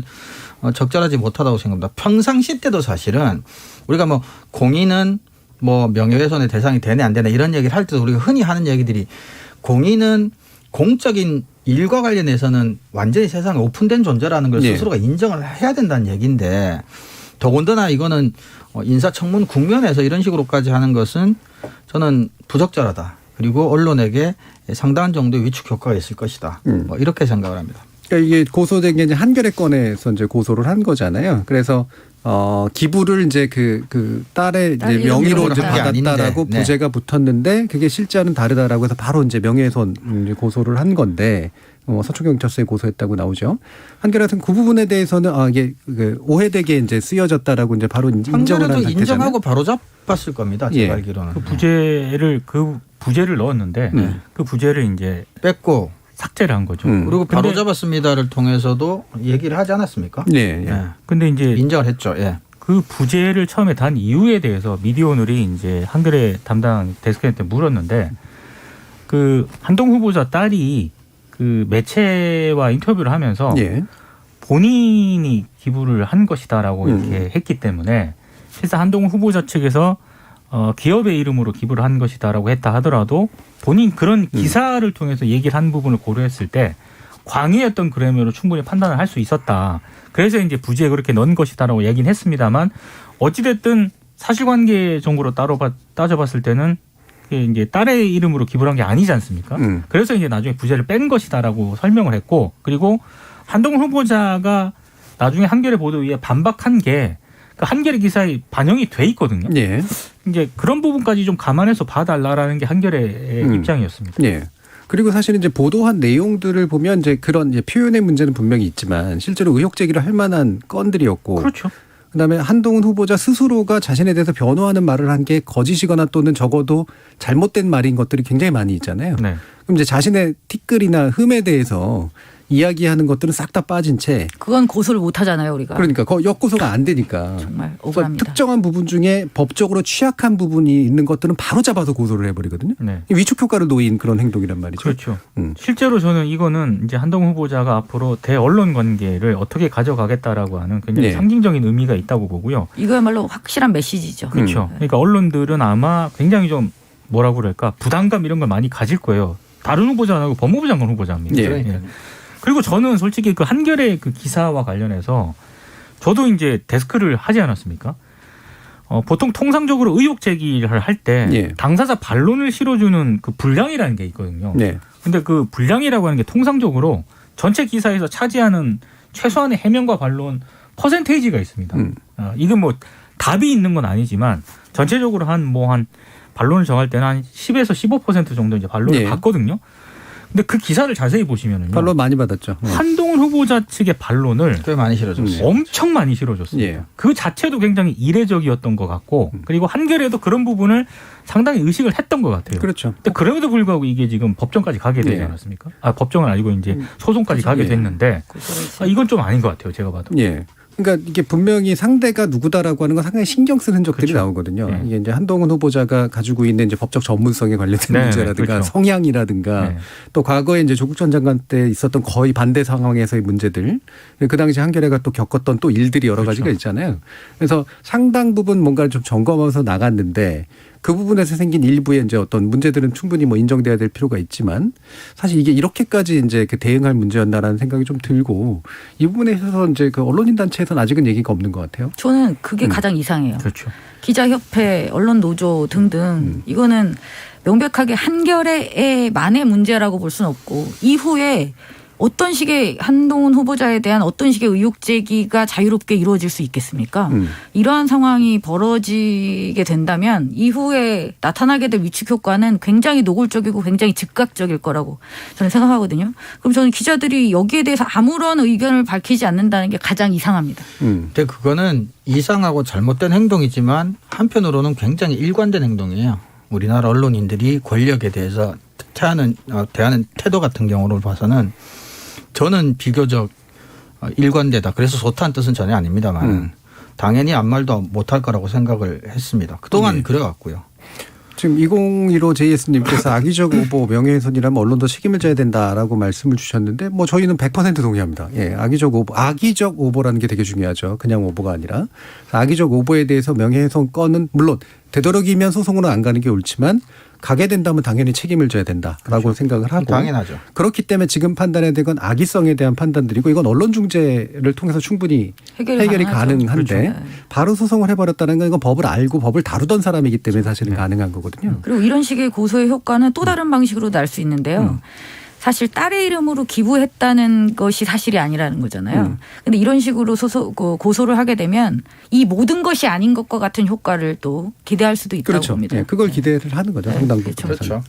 H: 적절하지 못하다고 생각합니다. 평상시 때도 사실은 우리가 뭐 공인은 뭐 명예훼손의 대상이 되네 안 되네 이런 얘기를 할 때도 우리가 흔히 하는 얘기들이 공인은 공적인 일과 관련해서는 완전히 세상에 오픈된 존재라는 걸 스스로가 인정을 해야 된다는 얘기인데 더군다나 이거는 인사청문 국면에서 이런 식으로까지 하는 것은 저는 부적절하다. 그리고 언론에게 상당한 정도의 위축 효과가 있을 것이다. 뭐 이렇게 생각을 합니다.
D: 그러니까 이게 고소된 게 이제 한겨레 건에서 이제 고소를 한 거잖아요. 그래서 기부를 이제 그 딸의 이제 명의로 이제 받았다라고
H: 네.
D: 부재가 붙었는데 그게 실제와는 다르다라고 해서 바로 이제 명예훼손 이제 고소를 한 건데 서초경찰서에 고소했다고 나오죠. 한겨레는 그 부분에 대해서는 이게 오해되게 이제 쓰여졌다라고 이제 바로 인정을 한 상태잖아요.
H: 인정하고 바로 잡았을 겁니다. 제가 알기로는.
J: 그 부재를 넣었는데 그 부재를 이제
H: 뺐고
J: 삭제를 한 거죠.
H: 그리고 바로 잡았습니다를 통해서도 얘기를 하지 않았습니까?
D: 네.
J: 근데 이제
H: 인정을 했죠. 예.
J: 그 부재를 처음에 단 이유에 대해서 미디어오늘이 이제 한겨레 담당 데스크한테 물었는데 그 한동훈 후보자 딸이 그 매체와 인터뷰를 하면서 본인이 기부를 한 것이다라고 이렇게 했기 때문에 실제 한동훈 후보자 측에서 기업의 이름으로 기부를 한 것이다라고 했다 하더라도 본인 그런 기사를 통해서 얘기를 한 부분을 고려했을 때 광의였던 그램으로 충분히 판단을 할 수 있었다. 그래서 이제 부재에 그렇게 넣은 것이다라고 얘기는 했습니다만 어찌됐든 사실관계 정보로 따져봤을 때는 이제 딸의 이름으로 기부를 한 게 아니지 않습니까? 그래서 이제 나중에 부재를 뺀 것이다라고 설명을 했고 그리고 한동훈 후보자가 나중에 한겨레 보도에 반박한 게 그 한겨레 기사에 반영이 돼 있거든요. 이제 그런 부분까지 좀 감안해서 봐달라라는 게 한겨레의 입장이었습니다.
D: 그리고 사실 이제 보도한 내용들을 보면 이제 그런 이제 표현의 문제는 분명히 있지만 실제로 의혹 제기를 할 만한 건들이었고.
J: 그렇죠.
D: 그다음에 한동훈 후보자 스스로가 자신에 대해서 변호하는 말을 한 게 거짓이거나 또는 적어도 잘못된 말인 것들이 굉장히 많이 있잖아요. 그럼 이제 자신의 티끌이나 흠에 대해서 이야기하는 것들은 싹 다 빠진 채.
I: 그건 고소를 못 하잖아요, 우리가.
D: 그러니까 역고소가 안 되니까.
I: 정말 억울합니다.
D: 특정한 부분 중에 법적으로 취약한 부분이 있는 것들은 바로 잡아서 고소를 해버리거든요. 위축 효과를 놓인 그런 행동이란 말이죠.
J: 그렇죠. 실제로 저는 이거는 이제 한동훈 후보자가 앞으로 대언론 관계를 어떻게 가져가겠다라고 하는 굉장히 상징적인 의미가 있다고 보고요.
I: 이거야말로 확실한 메시지죠.
J: 그렇죠. 그러니까 언론들은 아마 굉장히 좀 뭐라고 그럴까 부담감 이런 걸 많이 가질 거예요. 다른 후보자 아니고 법무부 장관 후보자입니다. 그리고 저는 솔직히 그 한겨레 그 기사와 관련해서 저도 이제 데스크를 하지 않았습니까? 보통 통상적으로 의혹 제기를 할 때 당사자 반론을 실어주는 그 분량이라는 게 있거든요. 근데 그 분량이라고 하는 게 통상적으로 전체 기사에서 차지하는 최소한의 해명과 반론 퍼센테이지가 있습니다. 이건 뭐 답이 있는 건 아니지만 전체적으로 한 반론을 정할 때는 한 10에서 15% 정도 이제 반론을 받거든요. 근데 그 기사를 자세히 보시면은요.
D: 반론 많이 받았죠.
J: 한동훈 후보자 측의 반론을
H: 꽤 많이 실어줬어요.
J: 엄청 많이 실어줬습니다. 그 자체도 굉장히 이례적이었던 것 같고 그리고 한겨레도 그런 부분을 상당히 의식을 했던 것 같아요.
D: 그렇죠.
J: 근데 그럼에도 불구하고 이게 지금 법정까지 가게 되지 않았습니까? 법정은 아니고 이제 소송까지 가게 됐는데 이건 좀 아닌 것 같아요. 제가 봐도.
D: 그러니까 이게 분명히 상대가 누구다라고 하는 건 상당히 신경 쓰는 흔적들이 나오거든요. 이게 이제 한동훈 후보자가 가지고 있는 이제 법적 전문성에 관련된 문제라든가 성향이라든가 또 과거에 이제 조국 전 장관 때 있었던 거의 반대 상황에서의 문제들, 그 당시 한겨레가 또 겪었던 또 일들이 여러 가지가 있잖아요. 그래서 상당 부분 뭔가를 좀 점검해서 나갔는데 그 부분에서 생긴 일부의 이제 어떤 문제들은 충분히 뭐 인정돼야 될 필요가 있지만 사실 이게 이렇게까지 이제 그 대응할 문제였나라는 생각이 좀 들고 이 부분에 있어서 이제 그 언론인 단체에서는 아직은 얘기가 없는 것 같아요.
I: 저는 그게 가장 이상해요.
J: 그렇죠.
I: 기자협회, 언론노조 등등 이거는 명백하게 한겨레의 만의 문제라고 볼 수는 없고 이후에 어떤 식의 한동훈 후보자에 대한 어떤 식의 의혹 제기가 자유롭게 이루어질 수 있겠습니까? 이러한 상황이 벌어지게 된다면 이후에 나타나게 될 위축 효과는 굉장히 노골적이고 굉장히 즉각적일 거라고 저는 생각하거든요. 그럼 저는 기자들이 여기에 대해서 아무런 의견을 밝히지 않는다는 게 가장 이상합니다.
H: 근데 그거는 이상하고 잘못된 행동이지만 한편으로는 굉장히 일관된 행동이에요. 우리나라 언론인들이 권력에 대해서 대하는 태도 같은 경우를 봐서는 저는 비교적 일관되다. 그래서 좋다는 뜻은 전혀 아닙니다만 당연히 아무 말도 못할 거라고 생각을 했습니다. 그동안
D: 네.
H: 그래왔고요.
D: 지금 2015 JS님께서 악의적 오보 명예훼손이라면 언론도 책임을 져야 된다라고 말씀을 주셨는데 뭐 저희는 100% 동의합니다. 예, 악의적 오보라는 게 되게 중요하죠. 그냥 오보가 아니라 악의적 오보에 대해서 명예훼손 건은 물론 되도록이면 소송으로 안 가는 게 옳지만 가게 된다면 당연히 책임을 져야 된다라고
H: 그렇죠.
D: 생각을 하고
H: 당연하죠.
D: 그렇기 때문에 지금 판단해야 될 건 악의성에 대한 판단들이고 이건 언론 중재를 통해서 충분히 해결이 가능한데
I: 그렇죠.
D: 바로 소송을 해버렸다는 건 이건 법을 알고 법을 다루던 사람이기 때문에 사실은 가능한 거거든요.
I: 그리고 이런 식의 고소의 효과는 또 다른 방식으로 날 수 있는데요. 사실 딸의 이름으로 기부했다는 것이 사실이 아니라는 거잖아요. 그런데 이런 식으로 고소를 하게 되면 이 모든 것이 아닌 것과 같은 효과를 또 기대할 수도 있다고
D: 그렇죠.
I: 봅니다.
D: 네, 그걸 기대를 하는 거죠. 상당 부분.
H: 그렇죠.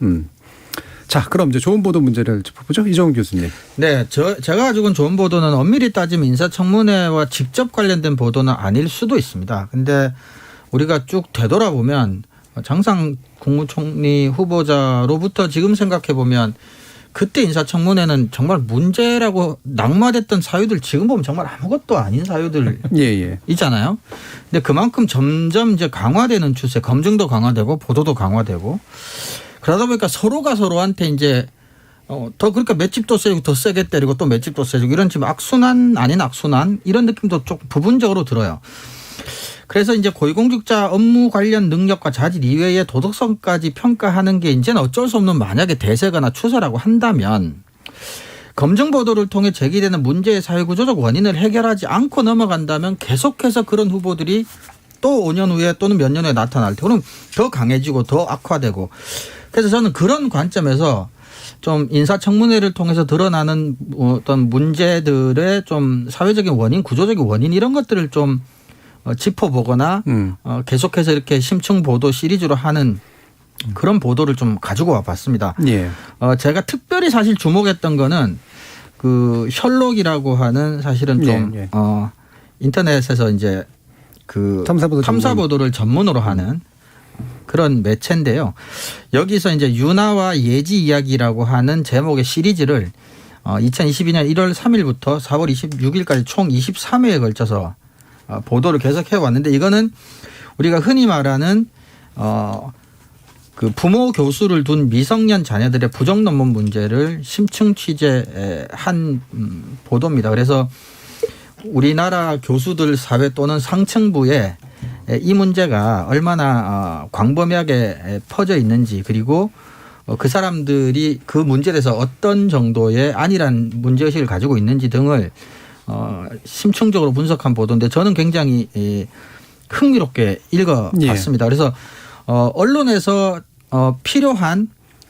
D: 자, 그럼 이제 좋은 보도 문제를 짚어보죠. 이정훈 교수님.
H: 네, 제가 가지고 온 좋은 보도는 엄밀히 따지면 인사청문회와 직접 관련된 보도는 아닐 수도 있습니다. 근데 우리가 쭉 되돌아보면 장상 국무총리 후보자로부터 지금 생각해 보면 그때 인사청문회는 정말 문제라고 낙마됐던 사유들 지금 보면 정말 아무것도 아닌 사유들
D: 예.
H: 있잖아요. 근데 그만큼 점점 이제 강화되는 추세, 검증도 강화되고 보도도 강화되고 그러다 보니까 서로가 서로한테 이제 더 그러니까 맷집도 세고 더 세게 때리고 또 맷집도 세고 이런 지금 악순환 아닌 악순환 이런 느낌도 좀 부분적으로 들어요. 그래서 이제 고위공직자 업무 관련 능력과 자질 이외의 도덕성까지 평가하는 게 이제는 어쩔 수 없는 만약에 대세거나 추세라고 한다면 검증 보도를 통해 제기되는 문제의 사회구조적 원인을 해결하지 않고 넘어간다면 계속해서 그런 후보들이 또 5년 후에 또는 몇 년 후에 나타날 때 그럼 더 강해지고 더 악화되고 그래서 저는 그런 관점에서 좀 인사청문회를 통해서 드러나는 어떤 문제들의 좀 사회적인 원인, 구조적인 원인 이런 것들을 좀 짚어보거나 계속해서 이렇게 심층 보도 시리즈로 하는 그런 보도를 좀 가지고 와봤습니다.
D: 예.
H: 제가 특별히 사실 주목했던 거는 그 셜록이라고 하는 사실은 좀 인터넷에서 이제 그 탐사 보도를 전문으로 하는 그런 매체인데요. 여기서 이제 윤하와 예지 이야기라고 하는 제목의 시리즈를 2022년 1월 3일부터 4월 26일까지 총 23회에 걸쳐서 보도를 계속해 왔는데 이거는 우리가 흔히 말하는 그 부모 교수를 둔 미성년 자녀들의 부정 논문 문제를 심층 취재한 보도입니다. 그래서 우리나라 교수들 사회 또는 상층부에 이 문제가 얼마나 광범위하게 퍼져 있는지 그리고 그 사람들이 그 문제에 대해서 어떤 정도의 안일한 문제의식을 가지고 있는지 등을 심층적으로 분석한 보도인데 저는 굉장히 흥미롭게 읽어봤습니다. 그래서 언론에서 필요한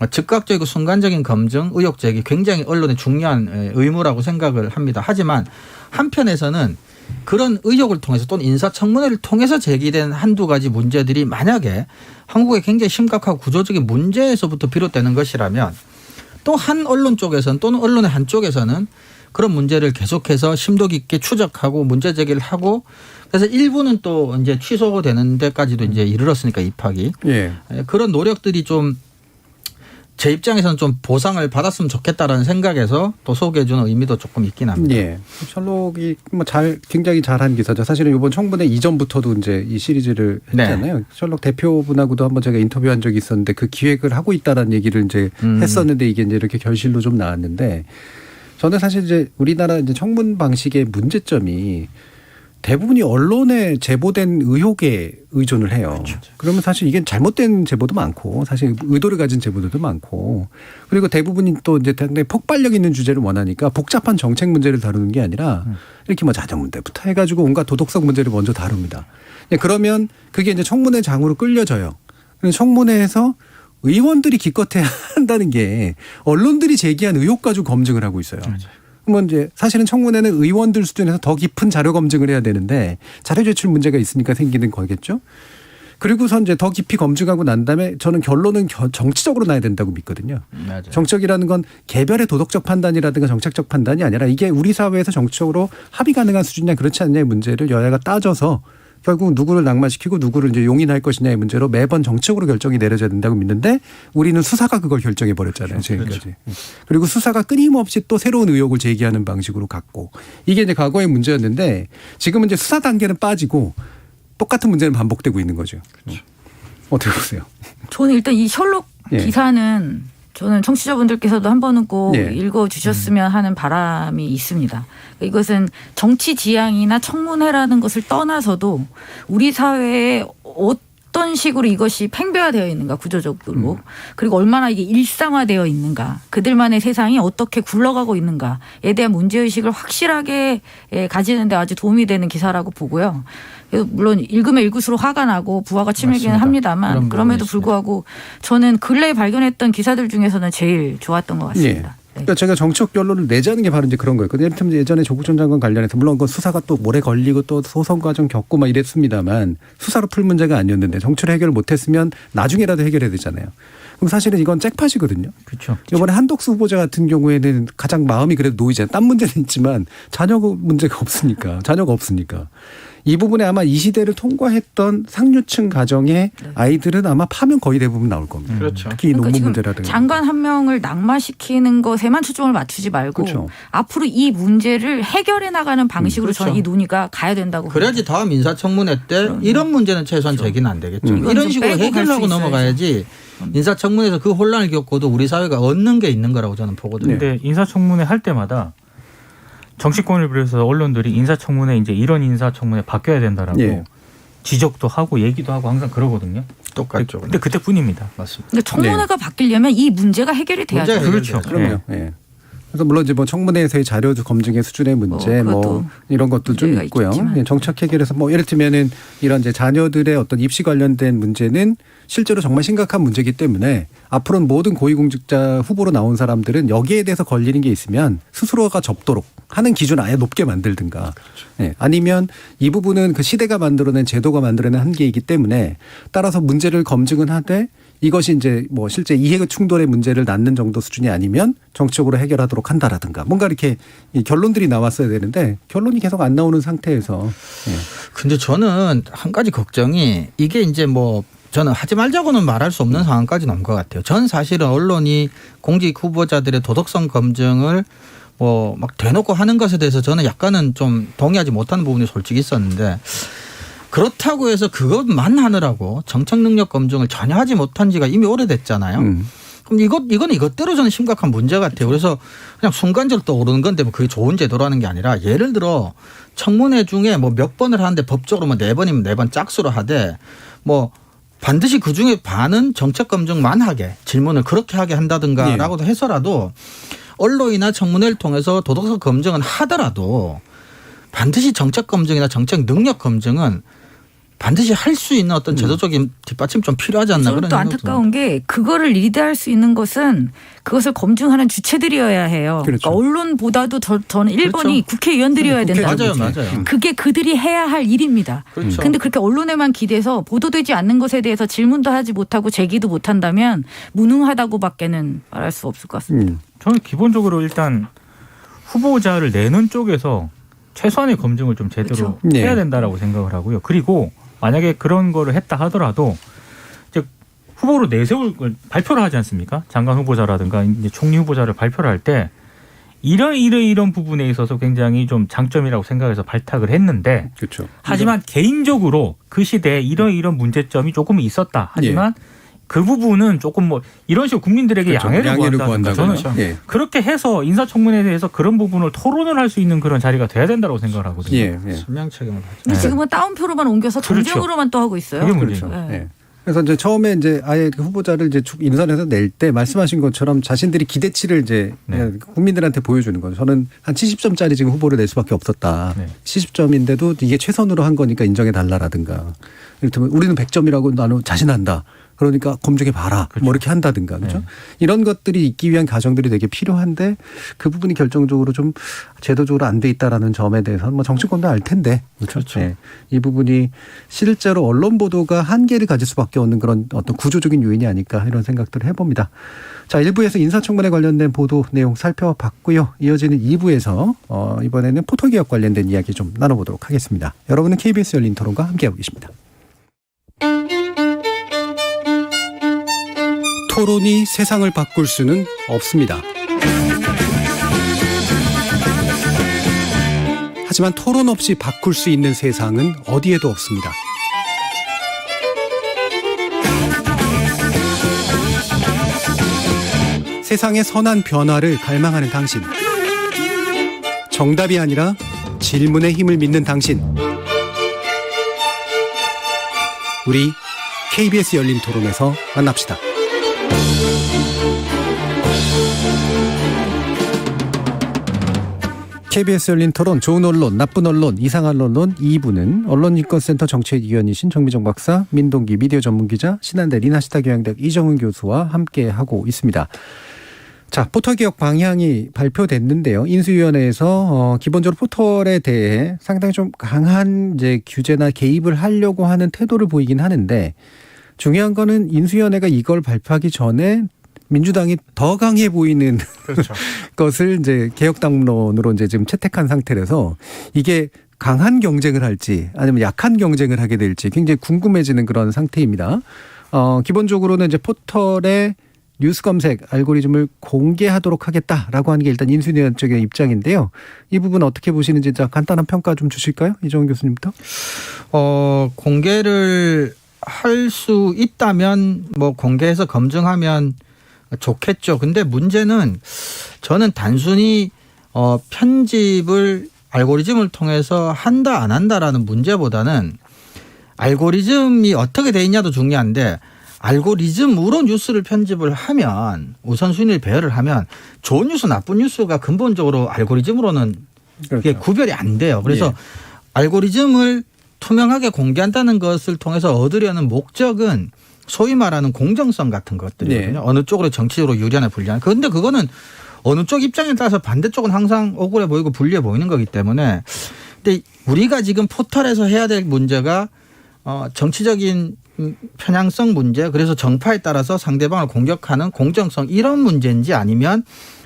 H: 즉각적이고 순간적인 검증, 의혹 제기 굉장히 언론의 중요한 의무라고 생각을 합니다. 하지만 한편에서는 그런 의혹을 통해서 또는 인사청문회를 통해서 제기된 한두 가지 문제들이 만약에 한국의 굉장히 심각하고 구조적인 문제에서부터 비롯되는 것이라면 또 한 언론 쪽에서는 또는 언론의 한쪽에서는 그런 문제를 계속해서 심도 깊게 추적하고 문제 제기를 하고 그래서 일부는 또 이제 취소되는 데까지도 이제 이르렀으니까 입학이 그런 노력들이 좀 제 입장에서는 좀 보상을 받았으면 좋겠다라는 생각에서 또 소개해 주는 의미도 조금 있긴 합니다.
D: 예. 셜록이 뭐 굉장히 잘한 기사죠. 사실은 이번 청문회 이전부터도 이제 이 시리즈를 했잖아요. 네. 셜록 대표분하고도 한번 제가 인터뷰한 적이 있었는데 그 기획을 하고 있다라는 얘기를 이제 했었는데 이게 이제 이렇게 결실로 좀 나왔는데 저는 사실 이제 우리나라 이제 청문 방식의 문제점이 대부분이 언론에 제보된 의혹에 의존을 해요. 그렇죠. 그러면 사실 이게 잘못된 제보도 많고 사실 의도를 가진 제보들도 많고 그리고 대부분이 또 이제 상당히 폭발력 있는 주제를 원하니까 복잡한 정책 문제를 다루는 게 아니라 이렇게 뭐 자녀 문제부터 해가지고 온갖 도덕성 문제를 먼저 다룹니다. 그러면 그게 이제 청문회 장으로 끌려져요. 청문회에서 의원들이 기껏해야 한다는 게 언론들이 제기한 의혹 가지고 검증을 하고 있어요. 그러면 이제 사실은 청문회는 의원들 수준에서 더 깊은 자료 검증을 해야 되는데 자료 제출 문제가 있으니까 생기는 거겠죠. 그리고선 이제 더 깊이 검증하고 난 다음에 저는 결론은 정치적으로 나야 된다고 믿거든요.
H: 맞아요.
D: 정적이라는 건 개별의 도덕적 판단이라든가 정책적 판단이 아니라 이게 우리 사회에서 정치적으로 합의 가능한 수준이냐 그렇지 않냐의 문제를 여야가 따져서 결국 누구를 낙마시키고 누구를 이제 용인할 것이냐의 문제로 매번 정책으로 결정이 내려져야 된다고 믿는데 우리는 수사가 그걸 결정해 버렸잖아요. 지금까지.
H: 그렇죠.
D: 그리고 수사가 끊임없이 또 새로운 의혹을 제기하는 방식으로 갔고 이게 이제 과거의 문제였는데 지금은 이제 수사 단계는 빠지고 똑같은 문제는 반복되고 있는 거죠. 그렇죠. 어떻게 보세요?
I: 저는 일단 이 셜록
D: 예.
I: 기사는 저는 청취자분들께서도 한 번은 꼭
D: 예.
I: 읽어주셨으면 하는 바람이 있습니다. 이것은 정치 지향이나 청문회라는 것을 떠나서도 우리 사회에 어떤 식으로 이것이 팽배화되어 있는가 구조적으로 그리고 얼마나 이게 일상화되어 있는가 그들만의 세상이 어떻게 굴러가고 있는가에 대한 문제의식을 확실하게 가지는 데 아주 도움이 되는 기사라고 보고요. 물론 읽으면 읽을수록 화가 나고 부하가 치밀기는
H: 맞습니다.
I: 합니다만 그럼에도 불구하고 저는 근래에 발견했던 기사들 중에서는 제일 좋았던 것 같습니다.
D: 예.
I: 네.
D: 그러니까 제가 정치적 결론을 내자는 게 바로 이제 그런 거였거든요. 예를 들면 예전에 조국 전 장관 관련해서 물론 그 수사가 또 오래 걸리고 또 소송 과정 겪고 막 이랬습니다만 수사로 풀 문제가 아니었는데 정치를 해결을 못했으면 나중에라도 해결해야 되잖아요. 그럼 사실은 이건 잭팟이거든요.
J: 그렇죠.
D: 이번에 한덕수 후보자 같은 경우에는 가장 마음이 그래도 놓이잖아요. 딴 문제는 있지만 자녀 문제가 없으니까. 자녀가 없으니까. 이 부분에 아마 이 시대를 통과했던 상류층 가정의 아이들은 아마 파면 거의 대부분 나올 겁니다.
H: 그렇죠.
D: 특히 이
I: 그러니까
D: 논문
I: 지금
D: 문제라든가.
I: 장관 한 명을 낙마시키는 것에만 초점을 맞추지 말고
D: 그렇죠.
I: 앞으로 이 문제를 해결해 나가는 방식으로
H: 그렇죠.
I: 저는 이 논의가 가야 된다고
H: 그래야지 다음 인사청문회 때 이런 문제는 최소한 제기는 안 되겠죠.
I: 이건
H: 이런
I: 좀
H: 식으로
I: 빼고 갈수
H: 해결하고
I: 있어야죠.
H: 넘어가야지 인사청문회에서 그 혼란을 겪고도 우리 사회가 얻는 게 있는 거라고 저는 보거든요.
J: 근데 인사청문회 할 때마다 정치권을 비롯해서 언론들이 인사청문회 이제 이런 인사청문회 바뀌어야 된다라고
D: 예.
J: 지적도 하고 얘기도 하고 항상 그러거든요.
H: 똑같죠.
J: 근데 그때뿐입니다.
H: 맞습니다.
I: 근데 청문회가 바뀌려면 이 문제가 해결이 돼야죠.
H: 문제가
J: 그렇죠.
D: 그럼요. 예. 그래서 물론 이제 뭐 청문회에서의 자료 검증의 수준의 문제 뭐
I: 그것도
D: 이런 것도 좀
I: 문제가
D: 있고요.
I: 있겠지만.
D: 예, 정책 해결에서 뭐 예를 들면은 이런 이제 자녀들의 어떤 입시 관련된 문제는 실제로 정말 심각한 문제이기 때문에 앞으로는 모든 고위공직자 후보로 나온 사람들은 여기에 대해서 걸리는 게 있으면 스스로가 접도록 하는 기준 아예 높게 만들든가. 예, 아니면 이 부분은 그 시대가 만들어낸 제도가 만들어낸 한계이기 때문에 따라서 문제를 검증은 하되 이것이 이제 뭐 실제 이해 충돌의 문제를 낳는 정도 수준이 아니면 정치적으로 해결하도록 한다라든가 뭔가 이렇게 이 결론들이 나왔어야 되는데 결론이 계속 안 나오는 상태에서. 예.
H: 근데 저는 한 가지 걱정이 이게 이제 뭐 저는 하지 말자고는 말할 수 없는 상황까지 온 것 같아요. 전 사실은 언론이 공직 후보자들의 도덕성 검증을 뭐 막 대놓고 하는 것에 대해서 저는 약간은 좀 동의하지 못하는 부분이 솔직히 있었는데 그렇다고 해서 그것만 하느라고 정책 능력 검증을 전혀 하지 못한 지가 이미 오래됐잖아요. 그럼 이건 이것대로 저는 심각한 문제 같아요. 그래서 그냥 순간적으로 떠오르는 건데 뭐 그게 좋은 제도라는 게 아니라 예를 들어 청문회 중에 뭐 몇 번을 하는데 법적으로 뭐 4번이면 4번 짝수로 하되 뭐 반드시 그중에 반은 정책 검증만 하게 질문을 그렇게 하게 한다든가라고도 해서라도 언론이나 청문회를 통해서 도덕성 검증은 하더라도 반드시 정책 검증이나 정책 능력 검증은 반드시 할 수 있는 어떤 제도적인 뒷받침 좀 필요하지 않나
I: 저는
H: 그런
I: 또
H: 생각도
I: 안타까운 게 그거를 리드할 수 있는 것은 그것을 검증하는 주체들이어야 해요.
D: 그렇죠.
I: 그러니까 언론보다도 저는 1번이
H: 그렇죠.
I: 국회의원들이어야 된다.
H: 맞아요.
I: 그게 그들이 해야 할 일입니다.
H: 그렇죠.
I: 근데 그렇게 언론에만 기대서 보도되지 않는 것에 대해서 질문도 하지 못하고 제기도 못한다면 무능하다고밖에는 말할 수 없을 것 같습니다.
J: 저는 기본적으로 일단 후보자를 내는 쪽에서 최소한의 검증을 좀 제대로
D: 그렇죠.
J: 해야
D: 네.
J: 된다라고 생각을 하고요. 그리고 만약에 그런 거를 했다 하더라도 이제 후보로 내세울 걸 발표를 하지 않습니까? 장관 후보자라든가 이제 총리 후보자를 발표를 할 때 이런 부분에 있어서 굉장히 좀 장점이라고 생각해서 발탁을 했는데
D: 그렇죠.
J: 하지만 개인적으로 그 시대에 이런 문제점이 조금 있었다. 하지만 그 부분은 조금 뭐 이런 식으로 국민들에게
D: 그렇죠.
J: 양해를 구한다. 저는
D: 예.
J: 그렇게 해서 인사청문회에 대해서 그런 부분을 토론을 할 수 있는 그런 자리가 돼야 된다고 생각을 하거든요.
D: 예. 예.
H: 설명 책임을 가지고.
I: 근데 지금은 따옴표로만 옮겨서
J: 그렇죠.
I: 정쟁으로만 또 하고 있어요.
J: 그게
D: 그렇죠.
J: 문제죠.
I: 네.
D: 예. 그래서 이제 처음에 이제 아예 그 후보자를 이제 인선해서 낼 때 말씀하신 것처럼 자신들이 기대치를 이제 국민들한테 보여주는 거죠. 저는 한 70점짜리 지금 후보를 낼 수밖에 없었다.
J: 네.
D: 70점인데도 이게 최선으로 한 거니까 인정해 달라라든가. 이를테면 우리는 100점이라고 나는 자신한다. 그러니까 검증해 봐라.
J: 그렇죠.
D: 뭐 이렇게 한다든가. 그렇죠?
J: 네.
D: 이런 것들이 있기 위한 과정들이 되게 필요한데 그 부분이 결정적으로 좀 제도적으로 안 돼 있다라는 점에 대해서는 뭐 정치권도 알 텐데.
H: 그렇죠.
D: 네. 이 부분이 실제로 언론 보도가 한계를 가질 수밖에 없는 그런 어떤 구조적인 요인이 아닐까 이런 생각들을 해봅니다. 자, 1부에서 인사청문회 관련된 보도 내용 살펴봤고요. 이어지는 2부에서 이번에는 포털개혁 관련된 이야기 좀 나눠보도록 하겠습니다. 여러분은 KBS 열린 토론과 함께하고 계십니다. 토론이 세상을 바꿀 수는 없습니다. 하지만 토론 없이 바꿀 수 있는 세상은 어디에도 없습니다. 세상의 선한 변화를 갈망하는 당신. 정답이 아니라 질문의 힘을 믿는 당신. 우리 KBS 열린 토론에서 만납시다. KBS 열린 토론, 좋은 언론, 나쁜 언론, 이상한 언론 2부는 언론인권센터 정책위원이신 정미정 박사, 민동기 미디어 전문기자, 신한대 리나시타 교양대학 이정훈 교수와 함께하고 있습니다. 자, 포털개혁 방향이 발표됐는데요. 인수위원회에서 기본적으로 포털에 대해 상당히 좀 강한 이제 규제나 개입을 하려고 하는 태도를 보이긴 하는데 중요한 거는 인수위원회가 이걸 발표하기 전에 민주당이 더 강해 보이는
H: 그렇죠.
D: 것을 이제 개혁당론으로 이제 지금 채택한 상태라서 이게 강한 경쟁을 할지 아니면 약한 경쟁을 하게 될지 굉장히 궁금해지는 그런 상태입니다. 기본적으로는 이제 포털의 뉴스 검색 알고리즘을 공개하도록 하겠다라고 하는 게 일단 인수위원 쪽의 입장인데요. 이 부분 어떻게 보시는지 간단한 평가 좀 주실까요? 이정훈 교수님부터.
H: 공개를 할 수 있다면 뭐 공개해서 검증하면 좋겠죠. 근데 문제는 저는 단순히 편집을 알고리즘을 통해서 한다 안 한다라는 문제보다는 알고리즘이 어떻게 돼 있냐도 중요한데 알고리즘으로 뉴스를 편집을 하면 우선순위를 배열을 하면 좋은 뉴스 나쁜 뉴스가 근본적으로 알고리즘으로는 그게
D: 그렇죠.
H: 구별이 안 돼요. 그래서
D: 예.
H: 알고리즘을 투명하게 공개한다는 것을 통해서 얻으려는 목적은 소위 말하는 공정성 같은 것들이거든요.
D: 네.
H: 어느 쪽으로 정치적으로 유리하나 불리하나. 그런데 그거는 어느 쪽 입장에 따라서 반대쪽은 항상 억울해 보이고 불리해 보이는 거기 때문에. 근데 우리가 지금 포털에서 해야 될 문제가 정치적인 편향성 문제, 그래서 정파에 따라서 상대방을 공격하는 공정성 이런 문제인지 아니면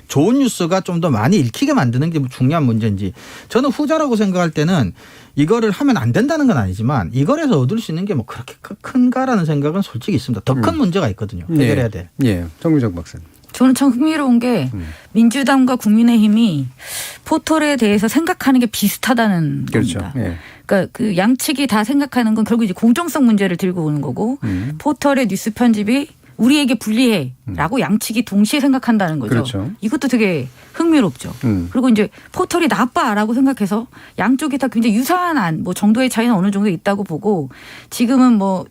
H: 좋은 뉴스가 좀 더 많이 읽히게 만드는 게 중요한 문제인지 저는 후자라고 생각할 때는 이거를 하면 안 된다는 건 아니지만 이걸에서 얻을 수 있는 게 뭐 그렇게 큰가라는 생각은 솔직히 있습니다. 더 큰 문제가 있거든요. 해결해야 돼.
D: 예, 정미정 박사님.
I: 저는 참 흥미로운 게 민주당과 국민의힘이 포털에 대해서 생각하는 게 비슷하다는
D: 그렇죠.
I: 겁니다.
D: 예.
I: 그러니까 그 양측이 다 생각하는 건 결국 이제 공정성 문제를 들고 오는 거고 포털의 뉴스 편집이 우리에게 불리해라고 양측이 동시에 생각한다는 거죠.
D: 그렇죠.
I: 이것도 되게 흥미롭죠. 그리고 이제 포털이 나빠라고 생각해서 양쪽이 다 굉장히 유사한 뭐 정도의 차이는 어느 정도 있다고 보고 지금은 뭐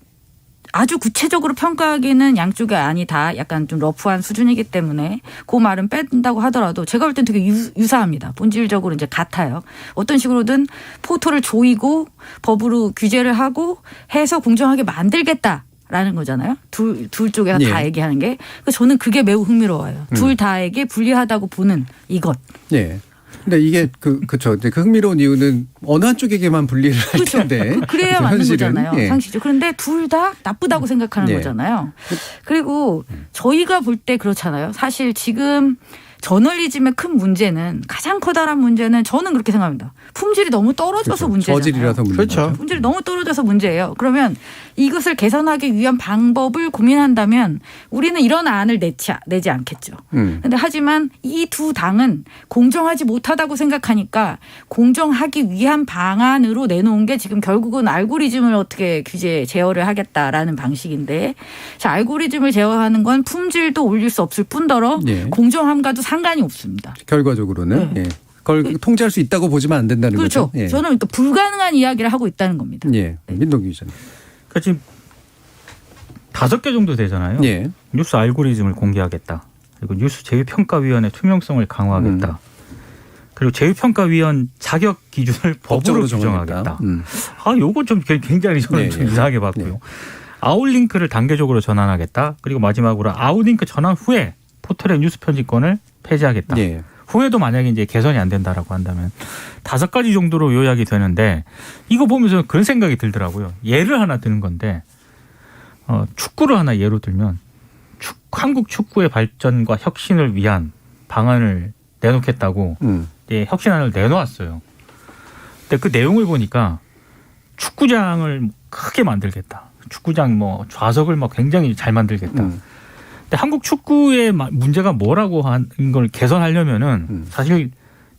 I: 아주 구체적으로 평가하기는 양쪽의 안이 다 약간 좀 러프한 수준이기 때문에 그 말은 뺀다고 하더라도 제가 볼 땐 되게 유사합니다. 본질적으로 이제 같아요. 어떤 식으로든 포털을 조이고 법으로 규제를 하고 해서 공정하게 만들겠다. 라는 거잖아요. 둘 쪽에서 다 얘기하는 게. 그래서 저는 그게 매우 흥미로워요. 둘 다에게 불리하다고 보는 이것.
D: 예. 근데 이게 그렇죠. 그 흥미로운 이유는 어느 한쪽에게만 분리를 할
I: 그렇죠.
D: 텐데.
I: 그래야 맞는
D: 현실은.
I: 거잖아요.
D: 예.
I: 상식적으로. 그런데 둘 다 나쁘다고 생각하는 거잖아요. 그리고 저희가 볼 때 그렇잖아요. 사실 지금 저널리즘의 큰 문제는 가장 커다란 문제는 저는 그렇게 생각합니다. 품질이 너무 떨어져서
D: 그렇죠.
I: 문제잖아요.
D: 저질이라서 문제죠.
H: 그렇죠.
I: 품질이 너무 떨어져서 문제예요. 그러면 이것을 개선하기 위한 방법을 고민한다면 우리는 이런 안을 내지 않겠죠. 그런데 하지만 이 두 당은 공정하지 못하다고 생각하니까 공정하기 위한 방안으로 내놓은 게 지금 결국은 알고리즘을 어떻게 제어를 하겠다라는 방식인데 자, 알고리즘을 제어하는 건 품질도 올릴 수 없을 뿐더러 공정함과도 상관이 없습니다.
D: 결과적으로는. 예. 그걸 통제할 수 있다고 보지만 안 된다는
I: 그렇죠.
D: 거죠. 예.
I: 저는 그러니까 불가능한 이야기를 하고 있다는 겁니다.
D: 예. 민동기 기자님.
J: 그러니까 지금 5개 정도 되잖아요.
D: 예.
J: 뉴스 알고리즘을 공개하겠다. 그리고 뉴스 제휴평가위원회 투명성을 강화하겠다. 그리고 제휴평가위원 자격 기준을 법으로 규정하겠다. 요거 좀 굉장히 저는 좀 이상하게 봤고요. 아웃링크를 단계적으로 전환하겠다. 그리고 마지막으로 아웃링크 전환 후에 포털의 뉴스 편집권을 폐지하겠다.
D: 예.
J: 후에도 만약에 이제 개선이 안 된다라고 한다면 5가지 정도로 요약이 되는데 이거 보면서 그런 생각이 들더라고요. 예를 하나 드는 건데 축구를 하나 예로 들면 한국 축구의 발전과 혁신을 위한 방안을 내놓겠다고 예, 혁신안을 내놓았어요. 근데 그 내용을 보니까 축구장을 크게 만들겠다. 축구장 뭐 좌석을 막 굉장히 잘 만들겠다. 근데 한국 축구의 문제가 뭐라고 하는 걸 개선하려면은 사실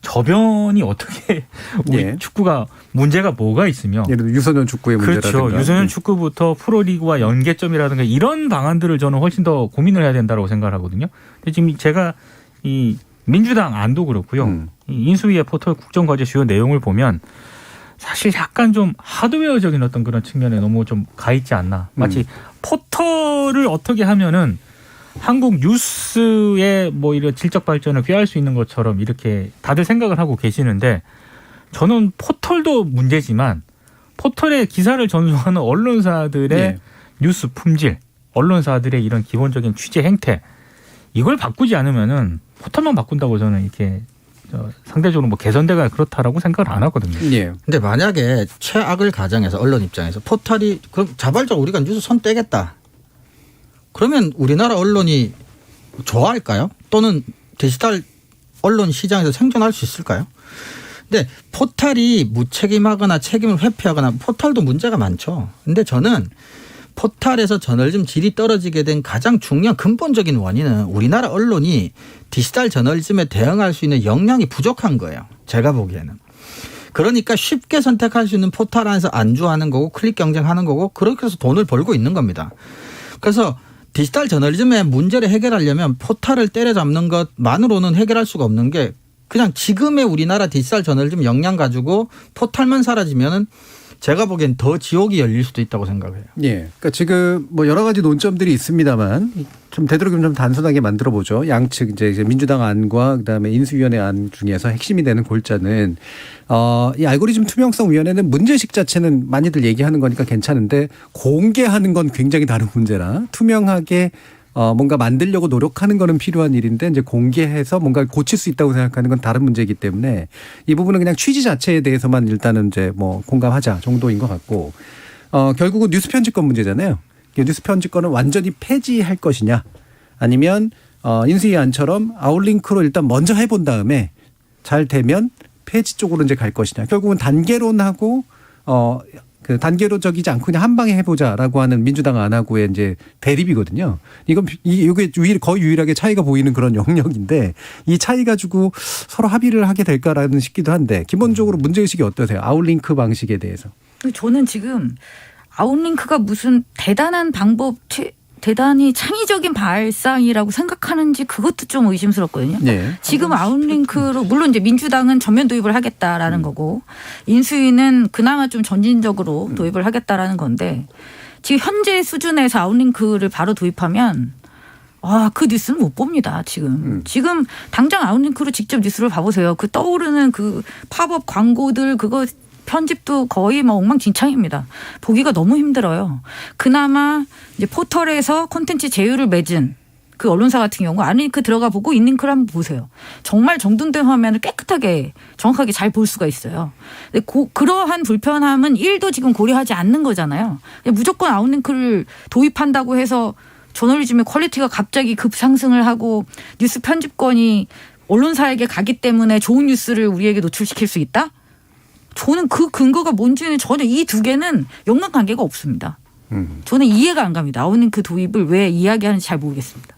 J: 저변이 어떻게 우리
D: 예.
J: 축구가 문제가 뭐가 있으며
D: 예를 들어 유소년 축구의 문제라든가.
J: 그렇죠. 유소년 축구부터 프로리그와 연계점이라든가 이런 방안들을 저는 훨씬 더 고민을 해야 된다고 생각을 하거든요. 근데 지금 제가 이 민주당 안도 그렇고요. 이 인수위의 포털 국정과제 주요 내용을 보면 사실 약간 좀 하드웨어적인 어떤 그런 측면에 너무 좀 가 있지 않나. 마치 포털을 어떻게 하면은 한국 뉴스의 뭐 이런 질적 발전을 꾀할 수 있는 것처럼 이렇게 다들 생각을 하고 계시는데 저는 포털도 문제지만 포털에 기사를 전송하는 언론사들의
D: 예.
J: 뉴스 품질, 언론사들의 이런 기본적인 취재 행태 이걸 바꾸지 않으면은 포털만 바꾼다고 저는 이렇게 상대적으로 뭐 개선대가 그렇다라고 생각을 안 하거든요.
D: 예.
H: 근데 만약에 최악을 가정해서 언론 입장에서 포털이 그럼 자발적으로 우리가 뉴스 손 떼겠다. 그러면 우리나라 언론이 좋아할까요? 또는 디지털 언론 시장에서 생존할 수 있을까요? 근데 포털이 무책임하거나 책임을 회피하거나 포털도 문제가 많죠. 근데 저는 포털에서 저널리즘 질이 떨어지게 된 가장 중요한 근본적인 원인은 우리나라 언론이 디지털 저널리즘에 대응할 수 있는 역량이 부족한 거예요. 제가 보기에는. 그러니까 쉽게 선택할 수 있는 포털 안에서 안주하는 거고 클릭 경쟁하는 거고 그렇게 해서 돈을 벌고 있는 겁니다. 그래서 디지털 저널리즘의 문제를 해결하려면 포털을 때려잡는 것만으로는 해결할 수가 없는 게 그냥 지금의 우리나라 디지털 저널리즘 역량 가지고 포털만 사라지면은 제가 보기엔 더 지옥이 열릴 수도 있다고 생각해요.
D: 예. 그러니까 지금 뭐 여러 가지 논점들이 있습니다만 좀 되도록이면 좀 단순하게 만들어 보죠. 양측 이제 민주당 안과 그다음에 인수위원회 안 중에서 핵심이 되는 골자는 이 알고리즘 투명성 위원회는 문제식 자체는 많이들 얘기하는 거니까 괜찮은데 공개하는 건 굉장히 다른 문제라 투명하게 뭔가 만들려고 노력하는 거는 필요한 일인데 이제 공개해서 뭔가 고칠 수 있다고 생각하는 건 다른 문제이기 때문에 이 부분은 그냥 취지 자체에 대해서만 일단은 이제 뭐 공감하자 정도인 것 같고 결국은 뉴스 편집권 문제잖아요. 뉴스 편집권을 완전히 폐지할 것이냐 아니면 인수위 안처럼 아웃링크로 일단 먼저 해본 다음에 잘 되면 폐지 쪽으로 이제 갈 것이냐. 결국은 단계론하고 그 단계로적이지 않고 그냥 한 방에 해보자라고 하는 민주당 안하고의 이제 대립이거든요. 이게 거의 유일하게 차이가 보이는 그런 영역인데 이 차이 가지고 서로 합의를 하게 될까라는 싶기도 한데 기본적으로 문제의식이 어떠세요? 아웃링크 방식에 대해서.
I: 저는 지금 아웃링크가 무슨 대단한 방법, 대단히 창의적인 발상이라고 생각하는지 그것도 좀 의심스럽거든요.
D: 네.
I: 지금 아웃링크로 물론 이제 민주당은 전면 도입을 하겠다라는 거고 인수위는 그나마 좀 전진적으로 도입을 하겠다라는 건데 지금 현재 수준에서 아웃링크를 바로 도입하면 그 뉴스는 못 봅니다. 지금 당장 아웃링크로 직접 뉴스를 봐보세요. 그 떠오르는 그 팝업 광고들 그거 편집도 거의 뭐 엉망진창입니다. 보기가 너무 힘들어요. 그나마 이제 포털에서 콘텐츠 제휴를 맺은 그 언론사 같은 경우 아웃링크 들어가 보고 인링크를 한번 보세요. 정말 정돈된 화면을 깨끗하게 정확하게 잘 볼 수가 있어요. 근데 그러한 불편함은 1도 지금 고려하지 않는 거잖아요. 무조건 아웃링크를 도입한다고 해서 저널리즘의 퀄리티가 갑자기 급상승을 하고 뉴스 편집권이 언론사에게 가기 때문에 좋은 뉴스를 우리에게 노출시킬 수 있다? 저는 그 근거가 뭔지는 전혀 이 두 개는 연관관계가 없습니다. 저는 이해가 안 갑니다. 아웃링크 도입을 왜 이야기하는지 잘 모르겠습니다.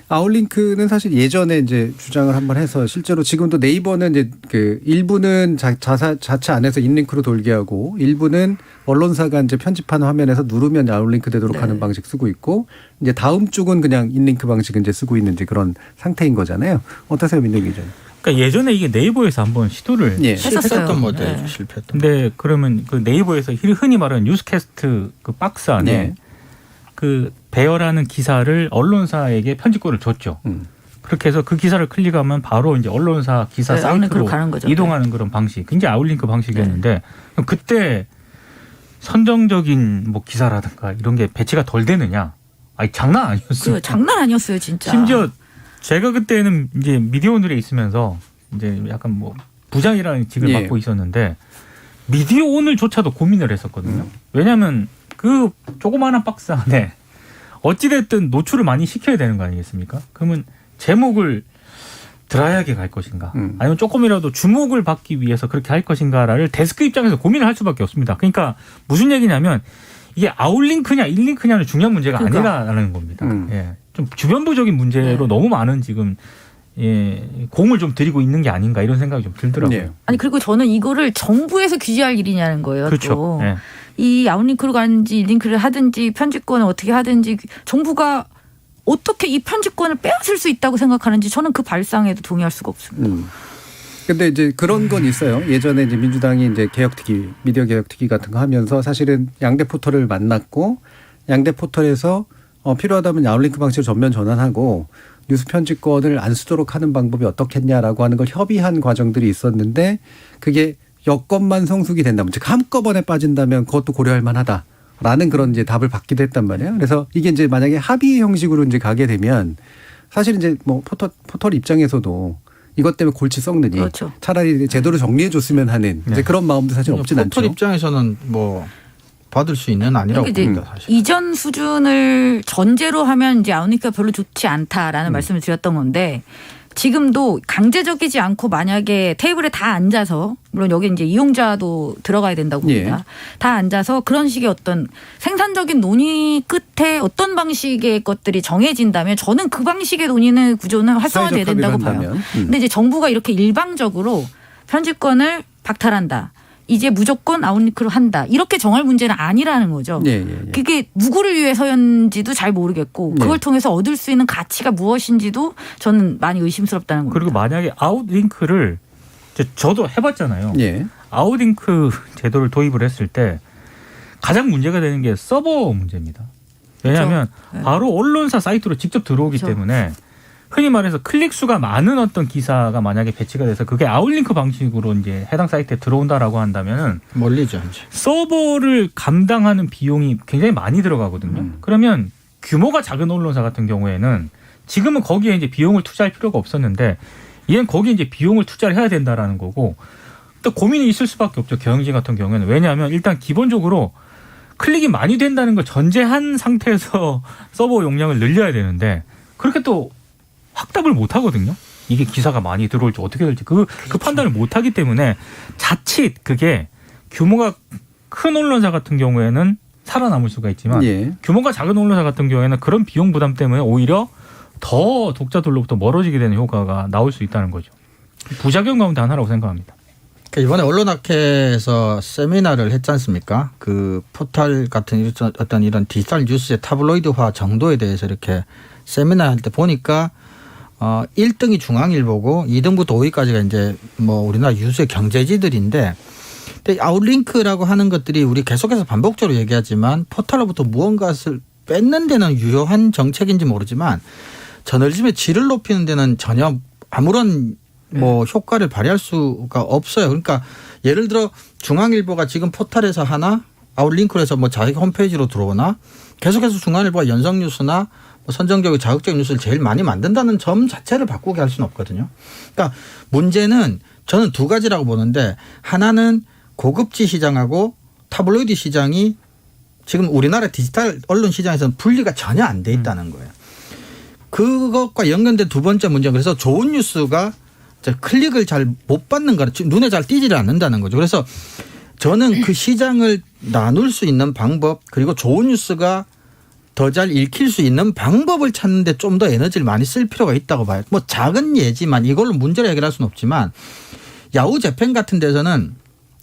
D: 아웃링크는 사실 예전에 이제 주장을 한번 해서 실제로 지금도 네이버는 이제 그 일부는 자체 안에서 인링크로 돌게 하고 일부는 언론사가 이제 편집한 화면에서 누르면 아웃링크 되도록 하는 방식 쓰고 있고 이제 다음 쪽은 그냥 인링크 방식 이제 쓰고 있는 이제 그런 상태인 거잖아요. 어떠세요, 민동 기자님?
J: 그러니까 예전에 이게 네이버에서 한번 시도를
H: 실패했던 모델이죠. 실패했던.
J: 근데 그러면 그 네이버에서 흔히 말하는 뉴스캐스트 그 박스 안에 그 배열하는 기사를 언론사에게 편집권을 줬죠. 그렇게 해서 그 기사를 클릭하면 바로 이제 언론사 기사 사이트로
I: 가는 거죠.
J: 이동하는 그런 방식. 굉장히 아웃링크 방식이었는데 그때 선정적인 뭐 기사라든가 이런 게 배치가 덜 되느냐? 아니 장난 아니었어요.
I: 장난 아니었어요, 진짜.
J: 심지어 제가 그때는 이제 미디어오늘에 있으면서 이제 약간 뭐 부장이라는 직을
D: 예.
J: 맡고 있었는데 미디어오늘조차도 고민을 했었거든요. 왜냐하면 그 조그마한 박스 안에 어찌됐든 노출을 많이 시켜야 되는 거 아니겠습니까? 그러면 제목을 드라이하게 갈 것인가 아니면 조금이라도 주목을 받기 위해서 그렇게 할 것인가를 데스크 입장에서 고민을 할 수밖에 없습니다. 그러니까 무슨 얘기냐면 이게 아웃링크냐 인링크냐는 중요한 문제가 아니라는 겁니다. 예. 좀 주변부적인 문제로 너무 많은 지금 공을 좀 들이고 있는 게 아닌가 이런 생각이 좀 들더라고요.
D: 네.
I: 아니 그리고 저는 이거를 정부에서 규제할 일이냐는 거예요.
J: 그렇죠.
I: 또.
J: 예.
I: 이 아웃링크로 가는지 링크를 하든지 편집권을 어떻게 하든지 정부가 어떻게 이 편집권을 빼앗을 수 있다고 생각하는지 저는 그 발상에도 동의할 수가 없습니다.
D: 근데 이제 그런 건 있어요. 예전에 이제 민주당이 이제 개혁특위, 미디어 개혁특위 같은 거 하면서 사실은 양대 포털을 만났고 양대 포털에서 필요하다면 아웃링크 방식을 전면 전환하고 뉴스 편집권을 안 쓰도록 하는 방법이 어떻겠냐라고 하는 걸 협의한 과정들이 있었는데 그게 여건만 성숙이 된다면 즉 한꺼번에 빠진다면 그것도 고려할 만하다. 라는 그런 이제 답을 받기도 했단 말이에요. 그래서 이게 이제 만약에 합의 형식으로 이제 가게 되면 사실 이제 뭐 포털 입장에서도 이것 때문에 골치 썩느니
I: 그렇죠.
D: 차라리 제대로 정리해 줬으면 하는 이제 그런 마음도 사실 없진 않죠.
H: 포털 입장에서는 뭐 받을 수 있는 아니라고
I: 이제
H: 봅니다. 사실.
I: 이전 수준을 전제로 하면 이제 아웃링크가 별로 좋지 않다라는 말씀을 드렸던 건데 지금도 강제적이지 않고 만약에 테이블에 다 앉아서 물론 여기 이제 이용자도 들어가야 된다고 봅니다. 다 앉아서 그런 식의 어떤 생산적인 논의 끝에 어떤 방식의 것들이 정해진다면 저는 그 방식의 논의는 구조는 활성화돼야 된다고 봐요. 근데 이제 정부가 이렇게 일방적으로 편집권을 박탈한다. 이제 무조건 아웃링크로 한다. 이렇게 정할 문제는 아니라는 거죠. 그게 누구를 위해서였는지도 잘 모르겠고 그걸 통해서 얻을 수 있는 가치가 무엇인지도 저는 많이 의심스럽다는 겁니다.
J: 그리고 만약에 아웃링크를 저도 해봤잖아요. 아웃링크 제도를 도입을 했을 때 가장 문제가 되는 게 서버 문제입니다. 왜냐하면
I: 그렇죠.
J: 바로 언론사 사이트로 직접 들어오기
I: 그렇죠.
J: 때문에 흔히 말해서 클릭 수가 많은 어떤 기사가 만약에 배치가 돼서 그게 아웃링크 방식으로 이제 해당 사이트에 들어온다라고 한다면은
H: 멀리죠, 이제.
J: 서버를 감당하는 비용이 굉장히 많이 들어가거든요. 그러면 규모가 작은 언론사 같은 경우에는 지금은 거기에 이제 비용을 투자할 필요가 없었는데 얘는 거기에 이제 비용을 투자를 해야 된다라는 거고 또 고민이 있을 수밖에 없죠. 경영진 같은 경우에는. 왜냐하면 일단 기본적으로 클릭이 많이 된다는 걸 전제한 상태에서 서버 용량을 늘려야 되는데 그렇게 또 확답을 못 하거든요. 이게 기사가 많이 들어올지 어떻게 될지 그 판단을 못 하기 때문에 자칫 그게 규모가 큰 언론사 같은 경우에는 살아남을 수가 있지만 규모가 작은 언론사 같은 경우에는 그런 비용 부담 때문에 오히려 더 독자들로부터 멀어지게 되는 효과가 나올 수 있다는 거죠. 부작용 가운데 하나라고 생각합니다.
H: 이번에 언론학회에서 세미나를 했지 않습니까? 그 포털 같은 어떤 이런 디지털 뉴스의 타블로이드화 정도에 대해서 이렇게 세미나 할 때 보니까 1등이 중앙일보고 2등부터 5위까지가 이제 뭐 우리나라 유수의 경제지들인데 근데 아웃링크라고 하는 것들이 우리 계속해서 반복적으로 얘기하지만 포털로부터 무언가를 뺏는 데는 유효한 정책인지 모르지만 저널리즘의 질을 높이는 데는 전혀 아무런 뭐 효과를 발휘할 수가 없어요. 그러니까 예를 들어 중앙일보가 지금 포털에서 하나 아웃링크로 해서 뭐 자기 홈페이지로 들어오나 계속해서 중앙일보가 연성뉴스나 선정적이고 자극적인 뉴스를 제일 많이 만든다는 점 자체를 바꾸게 할 수는 없거든요. 그러니까 문제는 저는 두 가지라고 보는데 하나는 고급지 시장하고 타블로이드 시장이 지금 우리나라 디지털 언론 시장에서는 분리가 전혀 안 돼 있다는 거예요. 그것과 연관된 두 번째 문제는 그래서 좋은 뉴스가 클릭을 잘 못 받는 거라 눈에 잘 띄지를 않는다는 거죠. 그래서 저는 그 시장을 나눌 수 있는 방법 그리고 좋은 뉴스가 더 잘 읽힐 수 있는 방법을 찾는데 좀 더 에너지를 많이 쓸 필요가 있다고 봐요. 뭐 작은 예지만 이걸로 문제를 해결할 수는 없지만 야후 재팬 같은 데서는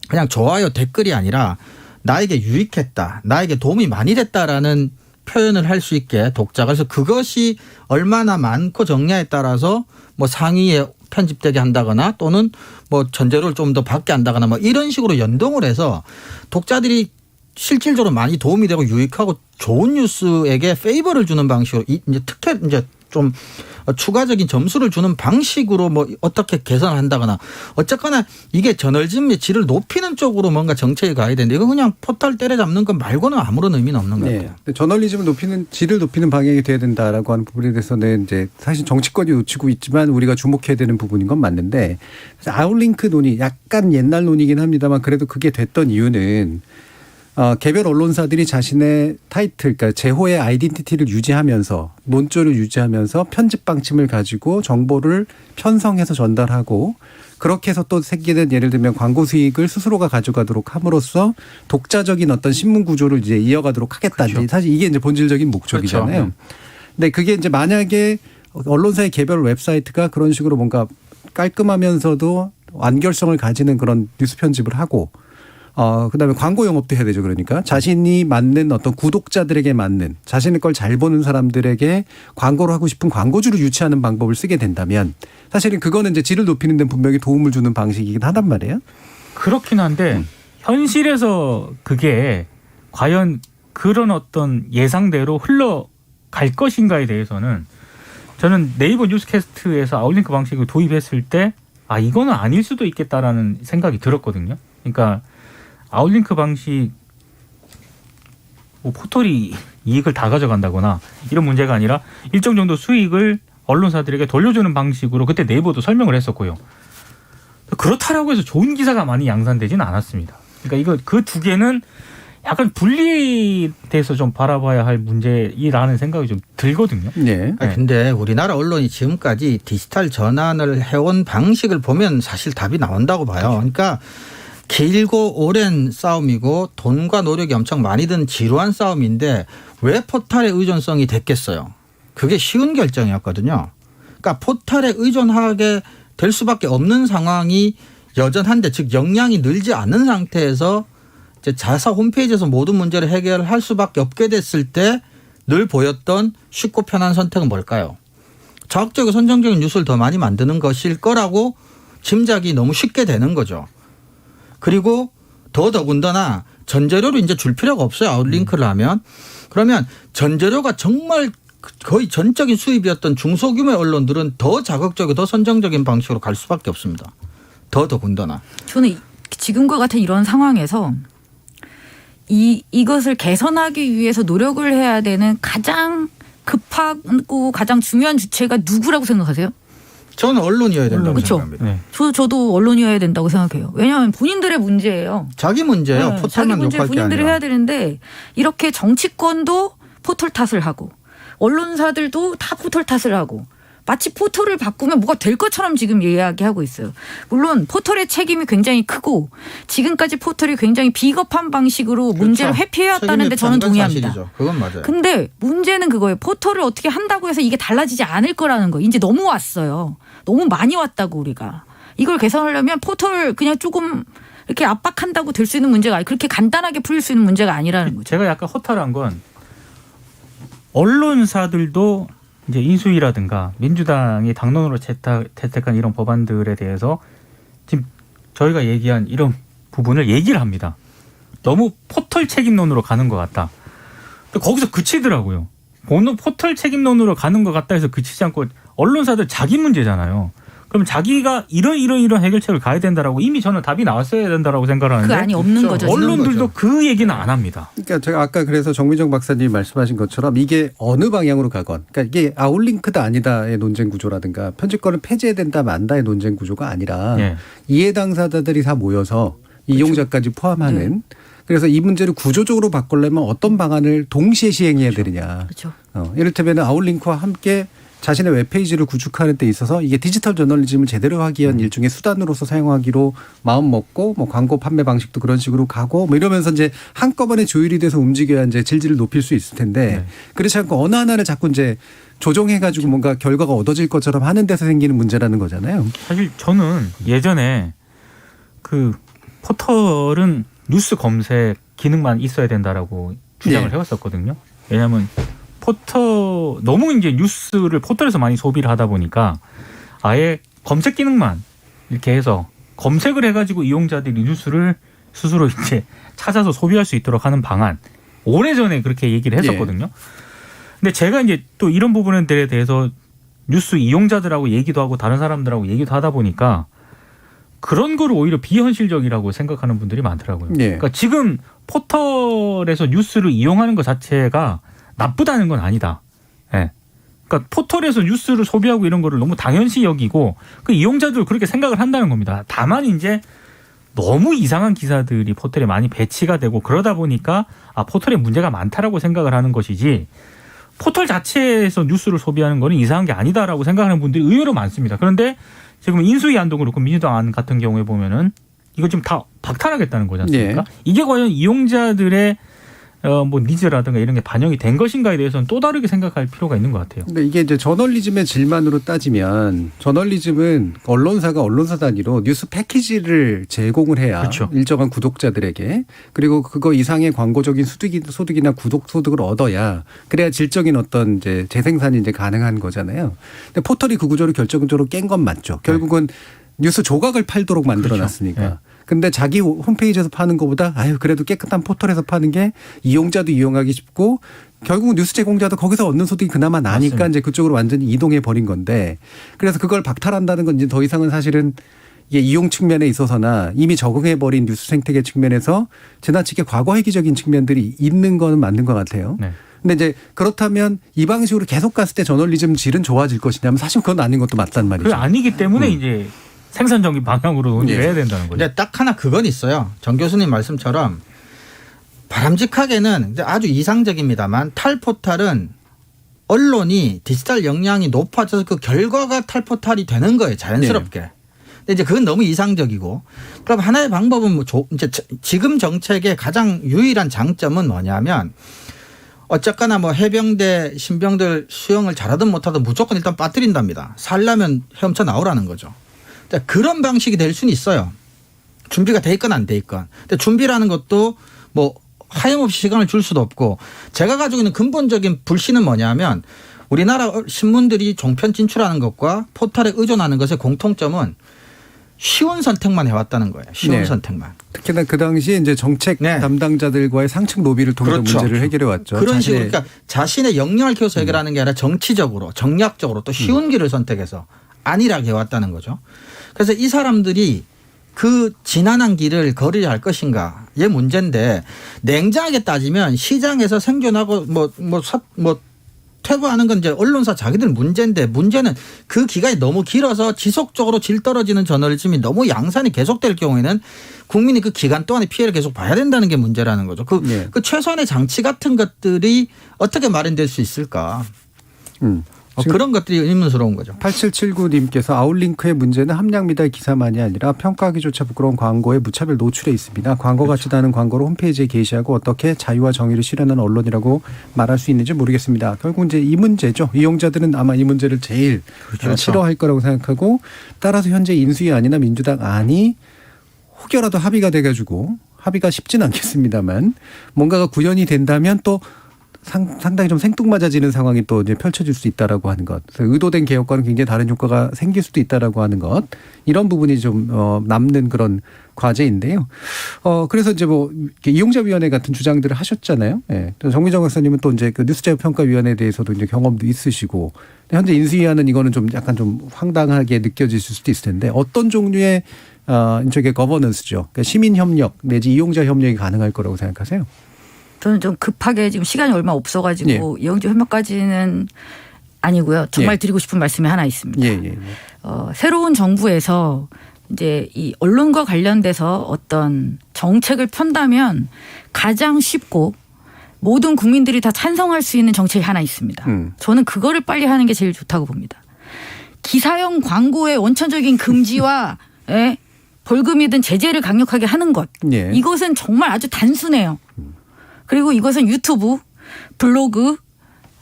H: 그냥 좋아요 댓글이 아니라 나에게 유익했다. 나에게 도움이 많이 됐다라는 표현을 할 수 있게 독자가 그래서 그것이 얼마나 많고 적냐에 따라서 뭐 상위에 편집되게 한다거나 또는 뭐 전제를 좀 더 받게 한다거나 뭐 이런 식으로 연동을 해서 독자들이 실질적으로 많이 도움이 되고 유익하고 좋은 뉴스에게 페이버를 주는 방식으로 이제 특혜 이제 좀 추가적인 점수를 주는 방식으로 뭐 어떻게 개선한다거나 어쨌거나 이게 저널리즘의 질을 높이는 쪽으로 뭔가 정책이 가야 되는데 이거 그냥 포탈 때려잡는 것 말고는 아무런 의미는 없는 것 같아요.
D: 네. 저널리즘을 높이는 질을 높이는 방향이 돼야 된다라고 하는 부분에 대해서는 이제 사실 정치권이 놓치고 있지만 우리가 주목해야 되는 부분인 건 맞는데 아웃링크 논의 약간 옛날 논의긴 합니다만 그래도 그게 됐던 이유는 개별 언론사들이 자신의 타이틀, 그러니까 제호의 아이덴티티를 유지하면서 논조를 유지하면서 편집 방침을 가지고 정보를 편성해서 전달하고 그렇게 해서 또 생기는 예를 들면 광고 수익을 스스로가 가져가도록 함으로써 독자적인 어떤 신문 구조를 이제 이어가도록 하겠다.
H: 그렇죠.
D: 사실 이게 이제 본질적인 목적이잖아요.
H: 그렇죠.
D: 근데 그게 이제 만약에 언론사의 개별 웹사이트가 그런 식으로 뭔가 깔끔하면서도 완결성을 가지는 그런 뉴스 편집을 하고 그다음에 광고 영업도 해야 되죠. 그러니까 자신이 맞는 어떤 구독자들에게 맞는 자신의 걸 잘 보는 사람들에게 광고를 하고 싶은 광고주를 유치하는 방법을 쓰게 된다면 사실은 그거는 이제 질을 높이는 데 분명히 도움을 주는 방식이긴 하단 말이에요.
J: 그렇긴 한데 현실에서 그게 과연 그런 어떤 예상대로 흘러갈 것인가에 대해서는 저는 네이버 뉴스캐스트에서 아웃링크 방식을 도입했을 때 이거는 아닐 수도 있겠다라는 생각이 들었거든요. 그러니까 아웃링크 방식 뭐 포털이 이익을 다 가져간다거나 이런 문제가 아니라 일정 정도 수익을 언론사들에게 돌려주는 방식으로 그때 네이버도 설명을 했었고요. 그렇다라고 해서 좋은 기사가 많이 양산되지는 않았습니다. 그러니까 이거 그 두 개는 약간 분리돼서 좀 바라봐야 할 문제이라는 생각이 좀 들거든요.
D: 네.
H: 근데 우리나라 언론이 지금까지 디지털 전환을 해온 방식을 보면 사실 답이 나온다고 봐요. 그러니까 길고 오랜 싸움이고 돈과 노력이 엄청 많이 든 지루한 싸움인데 왜 포탈의 의존성이 됐겠어요? 그게 쉬운 결정이었거든요. 그러니까 포탈에 의존하게 될 수밖에 없는 상황이 여전한데 즉 역량이 늘지 않는 상태에서 이제 자사 홈페이지에서 모든 문제를 해결할 수밖에 없게 됐을 때 늘 보였던 쉽고 편한 선택은 뭘까요? 자극적이고 선정적인 뉴스를 더 많이 만드는 것일 거라고 짐작이 너무 쉽게 되는 거죠. 그리고 더군다나 전재료로 이제 줄 필요가 없어요. 아웃링크를 하면. 그러면 전재료가 정말 거의 전적인 수입이었던 중소규모의 언론들은 더 자극적이고 더 선정적인 방식으로 갈 수밖에 없습니다. 더군다나.
I: 저는 지금과 같은 이런 상황에서 이것을 개선하기 위해서 노력을 해야 되는 가장 급하고 가장 중요한 주체가 누구라고 생각하세요?
H: 저는 언론이어야 된다고
I: 그렇죠.
H: 생각합니다.
J: 네.
I: 저도 언론이어야 된다고 생각해요. 왜냐하면 본인들의 문제예요.
H: 자기 문제예요.
I: 네, 자기
H: 포털만
I: 문제
H: 욕할 게
I: 본인들이
H: 아니라.
I: 해야 되는데 이렇게 정치권도 포털 탓을 하고 언론사들도 다 포털 탓을 하고 마치 포털을 바꾸면 뭐가 될 것처럼 지금 이야기하고 있어요. 물론 포털의 책임이 굉장히 크고 지금까지 포털이 굉장히 비겁한 방식으로 문제를 회피해왔다는데 저는 동의합니다.
H: 사실이죠. 그건 맞아요.
I: 근데 문제는 그거예요. 포털을 어떻게 한다고 해서 이게 달라지지 않을 거라는 거. 이제 너무 왔어요. 너무 많이 왔다고 우리가. 이걸 개선하려면 포털 그냥 조금 이렇게 압박한다고 될 수 있는 문제가 아니고 그렇게 간단하게 풀릴 수 있는 문제가 아니라는 거죠.
J: 제가 약간 허탈한 건 언론사들도 이제 인수위라든가 민주당이 당론으로 채택한 이런 법안들에 대해서 지금 저희가 얘기한 이런 부분을 얘기를 합니다. 너무 포털 책임론으로 가는 것 같다. 근데 거기서 그치더라고요. 포털 책임론으로 가는 것 같다 해서 그치지 않고 언론사들 자기 문제잖아요. 그럼 자기가 이런 해결책을 가야 된다라고 이미 저는 답이 나왔어야 된다라고 생각을 하는데
I: 그 안이 없는 거죠.
J: 언론들도 그 얘기는 안 합니다.
D: 그러니까 제가 아까 그래서 정미정 박사님이 말씀하신 것처럼 이게 어느 방향으로 가건 그러니까 이게 아웃링크다 아니다의 논쟁 구조라든가 편집권을 폐지해야 된다 만다의 논쟁 구조가 아니라 이해 당사자들이 다 모여서 이용자까지 포함하는 그래서 이 문제를 구조적으로 바꾸려면 어떤 방안을 동시에 시행해야 되느냐.
I: 그렇죠.
D: 이를테면 아웃링크와 함께 자신의 웹페이지를 구축하는 데 있어서 이게 디지털 저널리즘을 제대로 하기 위한 일종의 수단으로서 사용하기로 마음 먹고 뭐 광고 판매 방식도 그런 식으로 가고 뭐 이러면서 이제 한꺼번에 조율이 돼서 움직여야 이제 질질을 높일 수 있을 텐데 그렇지 않고 어느 하나를 자꾸 이제 조정해가지고 뭔가 결과가 얻어질 것처럼 하는 데서 생기는 문제라는 거잖아요.
J: 사실 저는 예전에 그 포털은 뉴스 검색 기능만 있어야 된다라고 주장을 해왔었거든요. 왜냐하면 너무 이제 뉴스를 포털에서 많이 소비를 하다 보니까 아예 검색 기능만 이렇게 해서 검색을 해가지고 이용자들이 뉴스를 스스로 이제 찾아서 소비할 수 있도록 하는 방안 오래전에 그렇게 얘기를 했었거든요. 근데 제가 이제 또 이런 부분들에 대해서 뉴스 이용자들하고 얘기도 하고 다른 사람들하고 얘기도 하다 보니까 그런 거를 오히려 비현실적이라고 생각하는 분들이 많더라고요.
D: 예.
J: 그러니까 지금 포털에서 뉴스를 이용하는 것 자체가 나쁘다는 건 아니다. 예. 그러니까 포털에서 뉴스를 소비하고 이런 거를 너무 당연시 여기고 그 이용자들 그렇게 생각을 한다는 겁니다. 다만 이제 너무 이상한 기사들이 포털에 많이 배치가 되고 그러다 보니까 포털에 문제가 많다라고 생각을 하는 것이지 포털 자체에서 뉴스를 소비하는 거는 이상한 게 아니다라고 생각하는 분들이 의외로 많습니다. 그런데 지금 인수위 안도 그렇고 민주당 안 같은 경우에 보면은 이거 지금 다 박탈하겠다는 거지 않습니까?
D: 네.
J: 이게 과연 이용자들의 뭐 니즈라든가 이런 게 반영이 된 것인가에 대해서는 또 다르게 생각할 필요가 있는 것 같아요.
D: 근데 이게 이제 저널리즘의 질만으로 따지면 저널리즘은 언론사가 언론사 단위로 뉴스 패키지를 제공을 해야
J: 그렇죠.
D: 일정한 구독자들에게 그리고 그거 이상의 광고적인 소득이나 구독 소득을 얻어야 그래야 질적인 어떤 이제 재생산이 이제 가능한 거잖아요. 근데 포털이 그 구조를 결정적으로 깬 건 맞죠. 결국은 뉴스 조각을 팔도록 만들어놨으니까.
J: 그렇죠. 네.
D: 근데 자기 홈페이지에서 파는 것보다 그래도 깨끗한 포털에서 파는 게 이용자도 이용하기 쉽고 결국 뉴스 제공자도 거기서 얻는 소득이 그나마 나니까
J: 맞습니다.
D: 이제 그쪽으로 완전히 이동해 버린 건데 그래서 그걸 박탈한다는 건 이제 더 이상은 사실은 이게 이용 측면에 있어서나 이미 적응해 버린 뉴스 생태계 측면에서 지나치게 과거 회귀적인 측면들이 있는 거는 맞는 것 같아요.
J: 네.
D: 근데 이제 그렇다면 이 방식으로 계속 갔을 때 저널리즘 질은 좋아질 것이냐면 사실 그건 아닌 것도 맞단 말이죠.
J: 그게 아니기 때문에 이제 생산적인 방향으로 논의를 해야 된다는 거죠.
H: 근데 딱 하나 그건 있어요. 정 교수님 말씀처럼 바람직하게는 아주 이상적입니다만 탈포탈은 언론이 디지털 역량이 높아져서 그 결과가 탈포탈이 되는 거예요. 자연스럽게.
D: 네.
H: 근데 이제 그건 너무 이상적이고 그럼 하나의 방법은 뭐 이제 지금 정책의 가장 유일한 장점은 뭐냐면 어쨌거나 뭐 해병대 신병들 수영을 잘하든 못하든 무조건 일단 빠뜨린답니다. 살려면 헤엄쳐 나오라는 거죠. 그런 방식이 될 수는 있어요. 준비가 돼 있건 안 돼 있건. 근데 준비라는 것도 뭐 하염없이 시간을 줄 수도 없고 제가 가지고 있는 근본적인 불신은 뭐냐면 우리나라 신문들이 종편 진출하는 것과 포털에 의존하는 것의 공통점은 쉬운 선택만 해왔다는 거예요. 쉬운
D: 네.
H: 선택만.
D: 특히나 그 당시에 이제 정책
H: 네.
D: 담당자들과의 상층 로비를 통해서
H: 그렇죠.
D: 문제를 해결해 왔죠.
H: 그런 식으로 그러니까 자신의 역량을 키워서 해결하는 게 아니라 정치적으로 정략적으로 또 쉬운 길을 선택해서 안일하게 해왔다는 거죠. 그래서 이 사람들이 그 지난한 길을 걸어야 할 것인가의 문제인데 냉정하게 따지면 시장에서 생존하고 뭐 퇴보하는 건 이제 언론사 자기들 문제인데 문제는 그 기간이 너무 길어서 지속적으로 질 떨어지는 저널리즘이 너무 양산이 계속될 경우에는 국민이 그 기간 동안에 피해를 계속 봐야 된다는 게 문제라는 거죠. 그 최소한의 장치 같은 것들이 어떻게 마련될 수 있을까? 그런 것들이 의문스러운 거죠.
D: 8779님께서 아웃링크의 문제는 함량 미달 기사만이 아니라 평가하기조차 부끄러운 광고에 무차별 노출해 있습니다. 광고 같지도 않은 광고를 홈페이지에 게시하고 어떻게 자유와 정의를 실현하는 언론이라고 말할 수 있는지 모르겠습니다. 결국 이제 이 문제죠. 이용자들은 아마 이 문제를 제일
J: 그렇죠.
D: 싫어할 거라고 생각하고 따라서 현재 인수위 안이나 민주당 안이 혹여라도 합의가 돼가지고 합의가 쉽진 않겠습니다만 뭔가가 구현이 된다면 또 상당히 좀 생뚱맞아지는 상황이 또 이제 펼쳐질 수 있다라고 하는 것. 그래서 의도된 개혁과는 굉장히 다른 효과가 생길 수도 있다라고 하는 것. 이런 부분이 좀 남는 그런 과제인데요. 그래서 이제 뭐 이용자위원회 같은 주장들을 하셨잖아요. 예. 정미정 박사님은 또 이제 그 뉴스자유평가위원회에 대해서도 이제 경험도 있으시고 현재 인수위하는 이거는 좀 약간 좀 황당하게 느껴지실 수도 있을 텐데 어떤 종류의 이쪽에 거버넌스죠. 그러니까 시민 협력 내지 이용자 협력이 가능할 거라고 생각하세요?
I: 저는 좀 급하게 지금 시간이 얼마 없어가지고 이용자 협력까지는 아니고요. 정말 드리고 싶은 말씀이 하나 있습니다. 새로운 정부에서 이제 이 언론과 관련돼서 어떤 정책을 편다면 가장 쉽고 모든 국민들이 다 찬성할 수 있는 정책이 하나 있습니다. 저는 그거를 빨리 하는 게 제일 좋다고 봅니다. 기사형 광고의 원천적인 금지와 벌금이든 제재를 강력하게 하는 것. 이것은 정말 아주 단순해요. 그리고 이것은 유튜브, 블로그,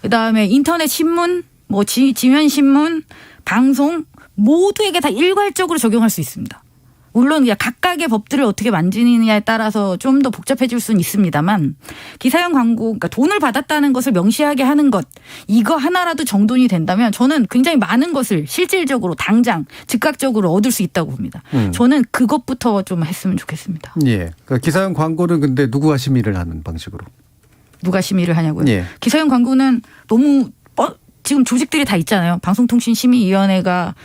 I: 그다음에 인터넷 신문, 뭐 지면 신문, 방송 모두에게 다 일괄적으로 적용할 수 있습니다. 물론 각각의 법들을 어떻게 만지느냐에 따라서 좀 더 복잡해질 수는 있습니다만 기사형 광고, 그러니까 돈을 받았다는 것을 명시하게 하는 것 이거 하나라도 정돈이 된다면 저는 굉장히 많은 것을 실질적으로 당장 즉각적으로 얻을 수 있다고 봅니다. 저는 그것부터 좀 했으면 좋겠습니다.
D: 그러니까 기사형 광고는 근데 누구가 심의를 하는 방식으로?
I: 누가 심의를 하냐고요.
D: 예.
I: 기사형 광고는 너무 지금 조직들이 다 있잖아요. 방송통신심의위원회가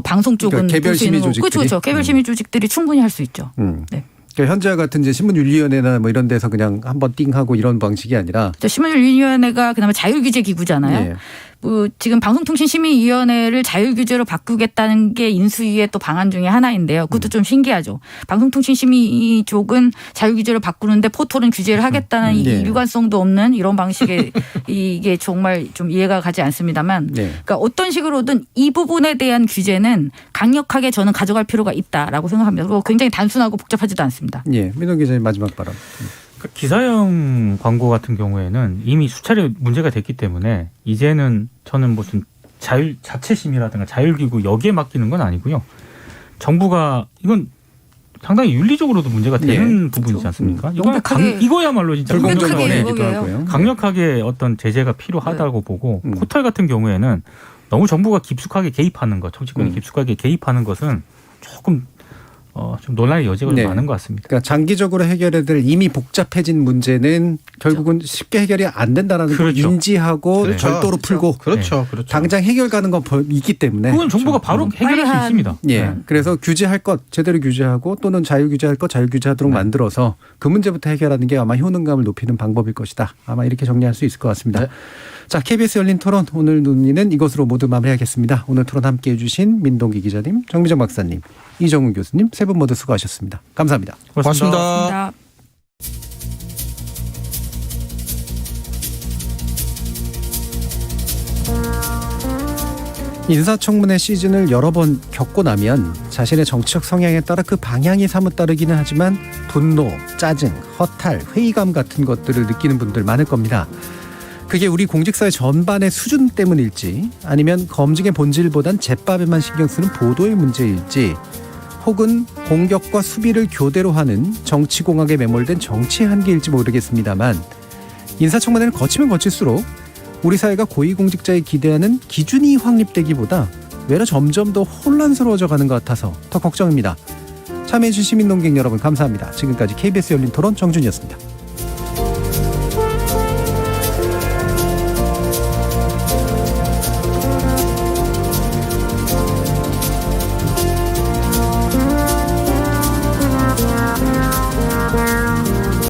I: 방송 쪽은
D: 그러니까 개별
I: 볼 수 있는
D: 심의
I: 거고.
D: 조직들이?
I: 그렇죠. 개별 심의 조직들이 충분히 할 수 있죠. 네.
D: 그러니까 현재와 같은 이제 신문윤리위원회나 뭐 이런 데서 그냥 한번 띵하고 이런 방식이 아니라
I: 신문윤리위원회가 그나마 자율규제기구잖아요.
D: 예.
I: 지금 방송통신심의위원회를 자율규제로 바꾸겠다는 게 인수위의 또 방안 중에 하나인데요. 그것도 좀 신기하죠. 방송통신심의 쪽은 자율규제로 바꾸는데 포털은 규제를 하겠다는 이
D: 예.
I: 일관성도 없는 이런 방식의 이게 정말 좀 이해가 가지 않습니다만
D: 예.
I: 그러니까 어떤 식으로든 이 부분에 대한 규제는 강력하게 저는 가져갈 필요가 있다라고 생각합니다. 그리고 굉장히 단순하고 복잡하지도 않습니다.
D: 예. 민동 기자님 마지막 발언.
J: 그러니까 기사형 광고 같은 경우에는 이미 수차례 문제가 됐기 때문에 이제는 저는 무슨 자체심의라든가 자율기구 여기에 맡기는 건 아니고요. 정부가 이건 상당히 윤리적으로도 문제가 되는 부분이지 않습니까? 이거는 이거야말로 진짜
D: 불공정하고요.
J: 강력하게 어떤 제재가 필요하다고 보고 포털 같은 경우에는 너무 정부가 깊숙하게 개입하는 것, 정치권이 깊숙하게 개입하는 것은 조금 좀 논란의 여지가 좀 많은 것 같습니다.
D: 그러니까 장기적으로 해결해야 될 이미 복잡해진 문제는 결국은 쉽게 해결이 안 된다라는 걸 인지하고 별도로 풀고
H: 그렇죠.
D: 당장 해결 가는 건 있기 때문에
J: 그건 정부가 바로 해결할 수 있습니다.
D: 예. 그래서 규제할 것 제대로 규제하고 또는 자율 규제할 것 자율 규제하도록 만들어서 그 문제부터 해결하는 게 아마 효능감을 높이는 방법일 것이다. 아마 이렇게 정리할 수 있을 것 같습니다. 자, KBS 열린 토론 오늘 논의는 이것으로 모두 마무리하겠습니다. 오늘 토론 함께해 주신 민동기 기자님, 정미정 박사님, 이정훈 교수님 세 분 모두 수고하셨습니다. 감사합니다.
H: 고맙습니다.
D: 인사청문회 시즌을 여러 번 겪고 나면 자신의 정치적 성향에 따라 그 방향이 사뭇 다르기는 하지만 분노, 짜증, 허탈, 회의감 같은 것들을 느끼는 분들 많을 겁니다. 그게 우리 공직사회 전반의 수준 때문일지 아니면 검증의 본질보단 잿밥에만 신경 쓰는 보도의 문제일지 혹은 공격과 수비를 교대로 하는 정치공학에 매몰된 정치의 한계일지 모르겠습니다만 인사청문회를 거치면 거칠수록 우리 사회가 고위공직자에 기대하는 기준이 확립되기보다 외려 점점 더 혼란스러워져 가는 것 같아서 더 걱정입니다. 참여해 주신 시민논객 여러분 감사합니다. 지금까지 KBS 열린 토론 정준이었습니다.